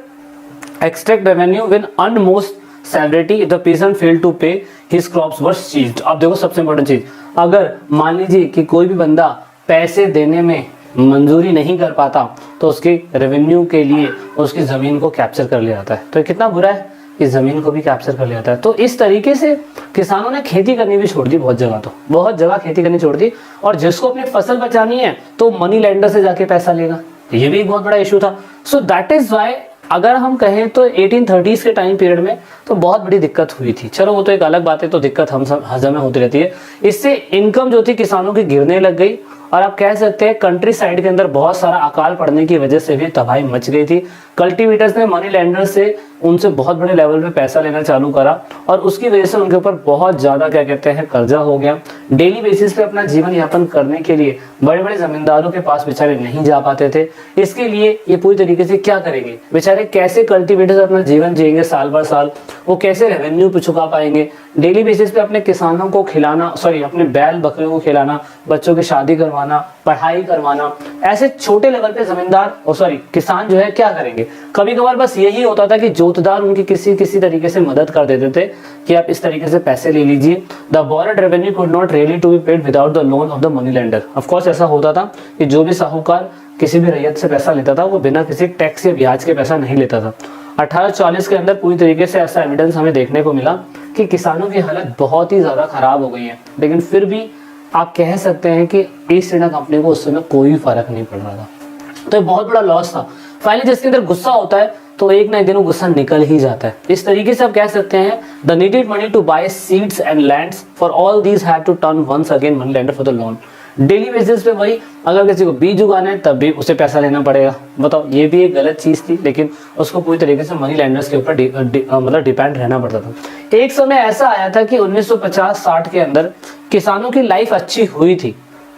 extract revenue when utmost severity the peasant fail to pay his crops were seized. अब देखो सबसे इंपॉर्टेंट चीज, अगर मान लीजिए कि कोई भी बंदा पैसे देने में मंजूरी नहीं कर पाता तो उसकी रेवेन्यू के लिए उसकी जमीन को कैप्चर कर लिया जाता है। तो कितना बुरा है, इस जमीन को भी कैप्चर कर लिया जाता है। तो इस तरीके से किसानों ने खेती करनी भी छोड़ दी, बहुत जगह खेती करनी छोड़ दी। और जिसको अपनी फसल बचानी है तो मनी लेंडर से जाके पैसा लेगा, ये भी एक बहुत बड़ा इशू था। सो दैट इज व्हाई अगर हम कहें तो 1830s के टाइम पीरियड में तो बहुत बड़ी दिक्कत हुई थी। चलो वो तो एक अलग बात है, तो दिक्कत हम सब हर समय होती रहती है। इससे इनकम जो थी किसानों की गिरने लग गई, और आप कह सकते हैं कंट्री साइड के अंदर बहुत सारा अकाल पड़ने की वजह से भी तबाही मच गई थी। कल्टीवेटर्स ने मनी लैंडर्स से उनसे बहुत बड़े लेवल पे पैसा लेना चालू करा, और उसकी वजह से उनके ऊपर बहुत ज़्यादा क्या कहते हैं कर्जा हो गया। डेली बेसिस पे अपना जीवन यापन करने के लिए बड़े बड़े जमींदारों के पास बेचारे नहीं जा पाते थे। इसके लिए ये पूरी तरीके से क्या करेंगे बेचारे, कैसे कल्टीवेटर्स अपना जीवन जिएंगे साल भर साल, वो कैसे रेवेन्यू पे चुका पाएंगे, डेली बेसिस पे अपने किसानों को खिलाना, अपने बैल बकरियों को खिलाना, बच्चों की शादी करवाना, पढ़ाई करवाना, ऐसे छोटे लेवल पे जमींदार किसान जो है क्या करेंगे। कभी कभार बस यही होता था कि जोतदार उनकी किसी तरीके से मदद कर देते थे कि आप इस तरीके से पैसे ले लीजिए। The borrowed revenue could not really to be paid without the loan of the money lender. Of course ऐसा होता था कि जो भी साहूकार किसी भी रैयत से पैसा लेता था वो बिना किसी टैक्स या ब्याज के पैसा नहीं लेता था। 1840 के अंदर पूरी तरीके से ऐसा एविडेंस हमें देखने को मिला कि किसानों की हालत बहुत ही ज़्यादा खराब हो गई है, लेकिन फिर भी आप कह सकते हैं कि ईस्ट इंडिया कंपनी को उस समय कोई फर्क नहीं पड़ रहा था। तो ये बहुत बड़ा लॉस था। फाइनली जिसके अंदर गुस्सा होता है तो एक ना एक दिन वो गुस्सा निकल ही जाता है। इस तरीके से आप कह सकते हैं the needed money to buy seeds and lands for all these had to turn once again money lender for the loan. Daily basis पे वही, अगर किसी को बीज उगाना है तब भी उसे पैसा लेना पड़ेगा। बताओ, ये भी एक गलत चीज थी, लेकिन उसको पूरी तरीके से मनी लेंडर्स के ऊपर डिपेंड रहना पड़ता था। एक समय ऐसा आया था कि 1950-60 के अंदर किसानों की लाइफ अच्छी हुई थी,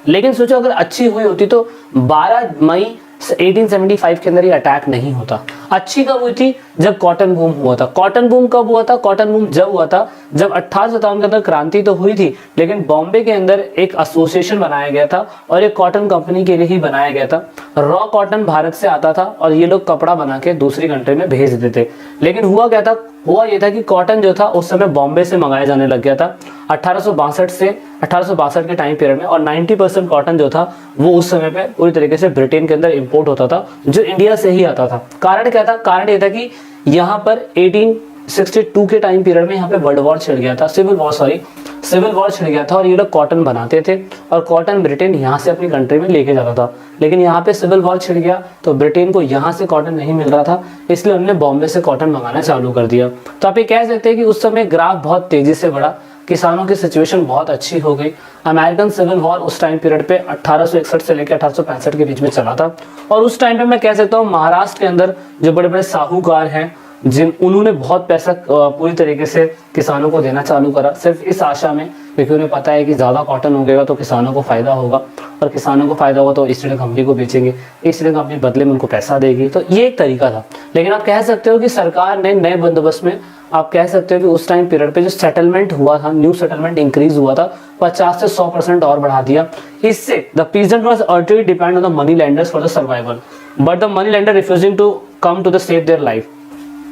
लेकिन सोचो अगर अच्छी हुई होती तो 12 मई 1875 के अंदर ये अटैक नहीं होता। अच्छी कब हुई थी? जब कॉटन बूम हुआ था। कॉटन बूम कब हुआ था? कॉटन बूम जब हुआ था जब 1857 के अंदर क्रांति तो हुई थी, लेकिन बॉम्बे के अंदर एक एसोसिएशन बनाया गया था और एक कॉटन कंपनी के लिए ही बनाया गया था। रॉ कॉटन भारत से आता था और ये लोग कपड़ा बना के दूसरी कंट्री में भेज देते थे। लेकिन हुआ क्या था? हुआ ये था कि कॉटन जो था उस समय बॉम्बे से मंगाया जाने लग गया था 1862 के टाइम पीरियड में, और 90% कॉटन जो था वो उस समय पे पूरी तरीके से ब्रिटेन के अंदर इंपोर्ट होता था, जो इंडिया से ही आता था। कारण क्या था? कारण ये था कि यहाँ पर 1862 के टाइम पीरियड में यहाँ पे वर्ल्ड वॉर छिड़ गया था, सिविल वॉर छिड़ गया था, और ये लोग कॉटन बनाते थे और कॉटन ब्रिटेन यहाँ से अपनी कंट्री में लेके जाता था। लेकिन यहाँ पे सिविल वॉर छिड़ गया तो ब्रिटेन को यहाँ से कॉटन नहीं मिल रहा था, इसलिए उन्होंने बॉम्बे से कॉटन मंगाना चालू कर दिया। तो आप ये कह सकते हैं कि उस समय ग्राफ बहुत तेजी से बढ़ा, किसानों की सिचुएशन बहुत अच्छी हो गई। अमेरिकन सिविल वॉर उस टाइम पीरियड पे 1861 से लेकर 1865 के बीच में चला था, और उस टाइम पे मैं कह सकता हूँ महाराष्ट्र के अंदर जो बड़े बड़े साहूकार हैं उन्होंने बहुत पैसा पूरी तरीके से किसानों को देना चालू करा, सिर्फ इस आशा में, क्योंकि उन्हें पता है कि ज़्यादा कॉटन उगेगा तो किसानों को फायदा होगा, और किसानों को फायदा होगा तो ईस्ट इंडिया कंपनी को बेचेंगे, ईस्ट इंडिया कंपनी बदले में उनको पैसा देगी। तो ये एक तरीका था। लेकिन आप कह सकते हो कि सरकार ने नए बंदोबस्त में, आप कह सकते हो कि उस टाइम पीरियड पे जो सेटलमेंट हुआ था, न्यू सेटलमेंट इंक्रीज हुआ था, 50 से 100% और बढ़ा दिया। इससे the peasant was utterly depend on the money lenders for the survival, but the money lender refusing to come to the save their life.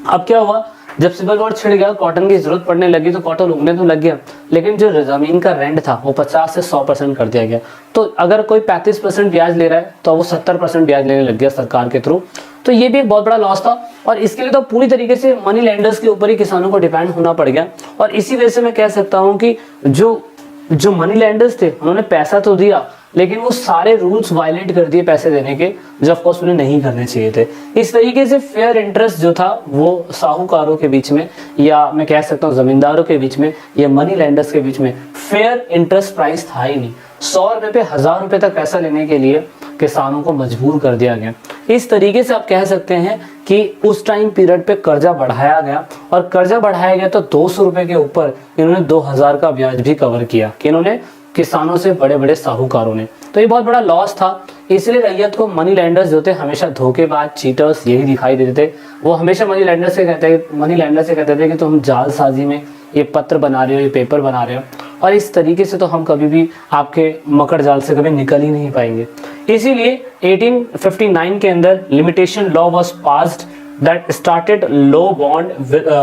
अब क्या हुआ? जब सिविल वॉर छिड़ गया, कॉटन की जरूरत पड़ने लगी तो कॉटन उगने तो लग गया, लेकिन जो जमीन का रेंट था वो 50 से 100% कर दिया गया। तो अगर कोई 35% ब्याज ले रहा है तो वो 70% ब्याज लेने लग गया सरकार के थ्रू। तो ये भी एक बहुत बड़ा लॉस था, और इसके लिए तो पूरी तरीके से मनी लेंडर्स के ऊपर ही किसानों को डिपेंड होना पड़ गया। और इसी वजह से मैं कह सकता हूँ कि जो मनी लेंडर्स थे उन्होंने पैसा तो दिया, लेकिन वो सारे रूल्स वायलेट कर दिए पैसे देने के, जो ऑफ कोर्स उन्हें नहीं करने चाहिए थे। इस तरीके से फेयर इंटरेस्ट जो था वो साहूकारों के बीच में, या मैं कह सकता हूँ जमींदारों के बीच में, या मनी लेंडर्स के बीच में फेयर इंटरेस्ट प्राइस था ही नहीं। 100 रुपये पे 1000 रुपये तक पैसा लेने के लिए किसानों को मजबूर कर दिया गया। इस तरीके से आप कह सकते हैं कि उस टाइम पीरियड पे कर्जा बढ़ाया गया, और कर्जा बढ़ाया गया तो 200 रुपये के ऊपर इन्होंने 2000 का ब्याज भी कवर किया, कि इन्होंने किसानों से बड़े बड़े साहूकारों ने। तो ये बहुत बड़ा लॉस था। इसलिए रैयत को मनी लेंडर्स जो थे हमेशा धोखेबाज, चीटर्स यही दिखाई देते थे। वो हमेशा मनी लेंडर से कहते थे कि तुम जालसाजी में ये पत्र बना रहे हो, ये पेपर बना रहे हो, और इस तरीके से तो हम कभी भी आपके मकड़ जाल से कभी निकल ही नहीं पाएंगे। इसीलिए 1859 के अंदर limitation law was passed that started low bond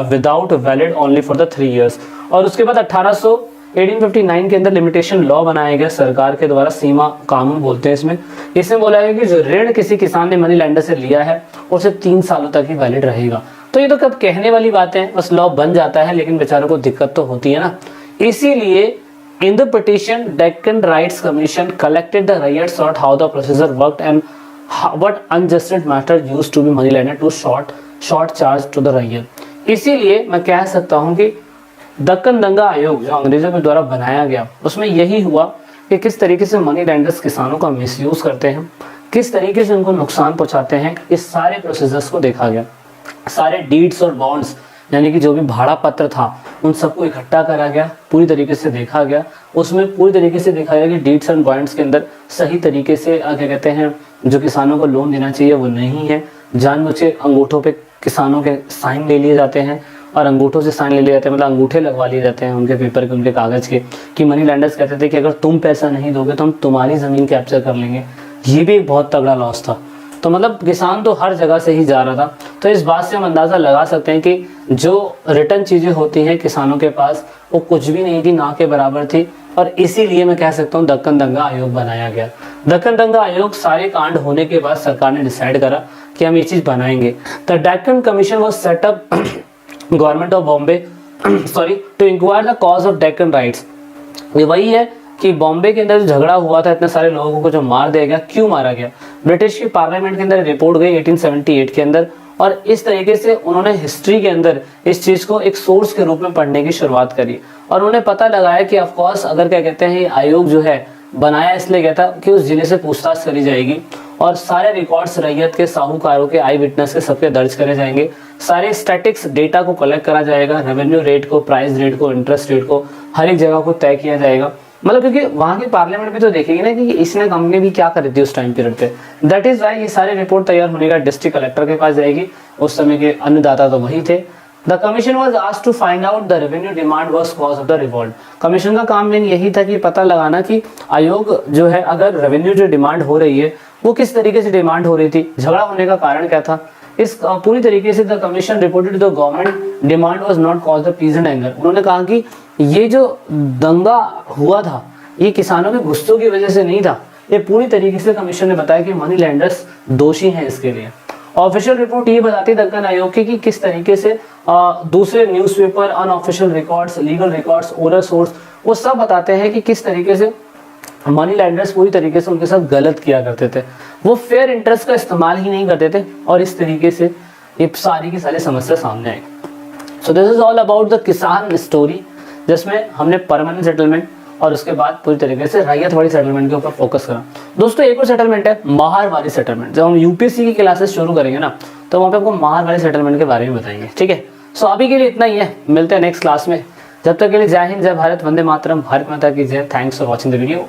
without valid only for the 3 years। और उसके बाद 1859 के अंदर लिमिटेशन लॉ बनाया गया सरकार के द्वारा, सीमा कानून बोलते हैं इसमें बोला गया कि जो ऋण किसी किसान ने मनी लेंडर से लिया है उसे 3 सालों तक ही वैलिड रहेगा। तो ये तो कब कहने वाली बातें हैं, बस लॉ बन जाता है, लेकिन बेचारों को दिक्कत तो होती है ना। इसीलिए in the petition Deccan rights commission collected the right sort how the procedure worked and what unjusted matter used to be money lender to short short charge to the ryot. इसीलिए मैं कह सकता हूँ कि दक्कन दंगा आयोग जो अंग्रेजों के द्वारा बनाया गया, उसमें यही हुआ कि किस तरीके से मनी लैंडर्स किसानों का मिसयूज करते हैं, किस तरीके से उनको नुकसान पहुंचाते हैं, इस सारे प्रोसीजर्स को देखा गया। सारे डीड्स और बॉन्ड्स यानी कि जो भी भाड़ा पत्र था उन सबको इकट्ठा करा गया, पूरी तरीके से देखा गया। उसमें पूरी तरीके से देखा गया कि डीड्स एंड बॉन्ड्स के अंदर सही तरीके से क्या कहते हैं जो किसानों को लोन देना चाहिए वो नहीं है। जानबूझ के अंगूठों पे किसानों के साइन ले लिए जाते हैं और अंगूठों से साइन ले लिए जाते हैं, मतलब अंगूठे लगवा लिए जाते हैं उनके पेपर के, उनके कागज़ के, कि मनी लैंडर्स कहते थे कि अगर तुम पैसा नहीं दोगे तो हम तुम्हारी ज़मीन कैप्चर कर लेंगे। ये भी एक बहुत तगड़ा लॉस था। तो मतलब किसान तो हर जगह से ही जा रहा था। तो इस बात से हम अंदाज़ा लगा सकते हैं कि जो रिटर्न चीज़ें होती हैं किसानों के पास वो कुछ भी नहीं थी, ना के बराबर थी। और इसीलिए मैं कह सकता हूँ दक्कन दंगा आयोग बनाया गया। दक्कन दंगा आयोग सारे कांड होने के बाद सरकार ने डिसाइड करा कि हम ये चीज़ बनाएंगे। The Deccan commission was set up government of Bombay to inquire the cause of Deccan riots. ये वही है कि बॉम्बे के अंदर जो झगड़ा हुआ था, इतने सारे लोगों को जो मार दिया गया, क्यों मारा गया। ब्रिटिश की पार्लियामेंट के अंदर रिपोर्ट गई 1878 के अंदर, और इस तरीके से उन्होंने हिस्ट्री के अंदर इस चीज़ को एक सोर्स के रूप में पढ़ने की शुरुआत करी। और उन्होंने पता लगाया कि ऑफकोर्स अगर क्या कहते हैं ये आयोग जो है बनाया इसलिए गया था कि उस जिले से पूछताछ करी जाएगी और सारे रिकॉर्ड्स रैयत के, साहूकारों के, आई विटनेस के सबके दर्ज करे जाएंगे। सारे स्टैटिक्स डेटा को कलेक्ट करा जाएगा, रेवेन्यू रेट को, प्राइस रेट को, इंटरेस्ट रेट को, हर एक जगह को तय किया जाएगा। मतलब क्योंकि वहाँ की पार्लियामेंट भी तो देखेगी ना कि इसने कंपनी भी क्या करी थी उस टाइम पीरियड पे। दैट इज वाई ये सारे रिपोर्ट तैयार होने का डिस्ट्रिक्ट कलेक्टर के पास जाएगी। उस समय के अन्नदाता तो वही थे। The commission was asked to find out the revenue demand was cause of the revolt. Commission का काम मेन यही था कि पता लगाना कि आयोग जो है अगर रेवेन्यू जो डिमांड हो रही है वो किस तरीके से डिमांड हो रही थी, झगड़ा होने का कारण क्या था। इस पूरी तरीके से the commission reported the government demand was not cause the peasant anger. उन्होंने कहा कि ये जो दंगा हुआ था ये किसानों के गुस्सों की वजह से नहीं था। ये पूरी तरीके से कमीशन ने बताया कि मनी लैंडर्स दोषी हैं इसके लिए। ऑफिशियल रिपोर्ट ये बताती है दक्कन आयोग की कि किस तरीके से दूसरे newspaper, unofficial records, legal records, oral source, वो सब बताते हैं कि किस तरीके से मनी लैंडर्स पूरी तरीके से उनके साथ गलत किया करते थे। वो फेयर इंटरेस्ट का इस्तेमाल ही नहीं करते थे और इस तरीके से ये सारी की सारी समस्या सामने आई। So this is all about the kisan story, जिसमें हमने परमानेंट सेटलमेंट और उसके बाद पूरी तरीके से रैयत वाली सेटलमेंट के ऊपर फोकस करा। दोस्तों एक और सेटलमेंट है महार वाली सेटलमेंट। जब हम यूपीएससी की क्लासेस शुरू करेंगे ना तो वहाँ पे आपको महार वाली सेटलमेंट के बारे में बताएंगे, ठीक है। सो अभी के लिए इतना ही है, मिलते हैं नेक्स्ट क्लास में। जब तक के लिए जय हिंद, जय भारत, वंदे मातरम, भारत माता की जय। Thanks for watching the video.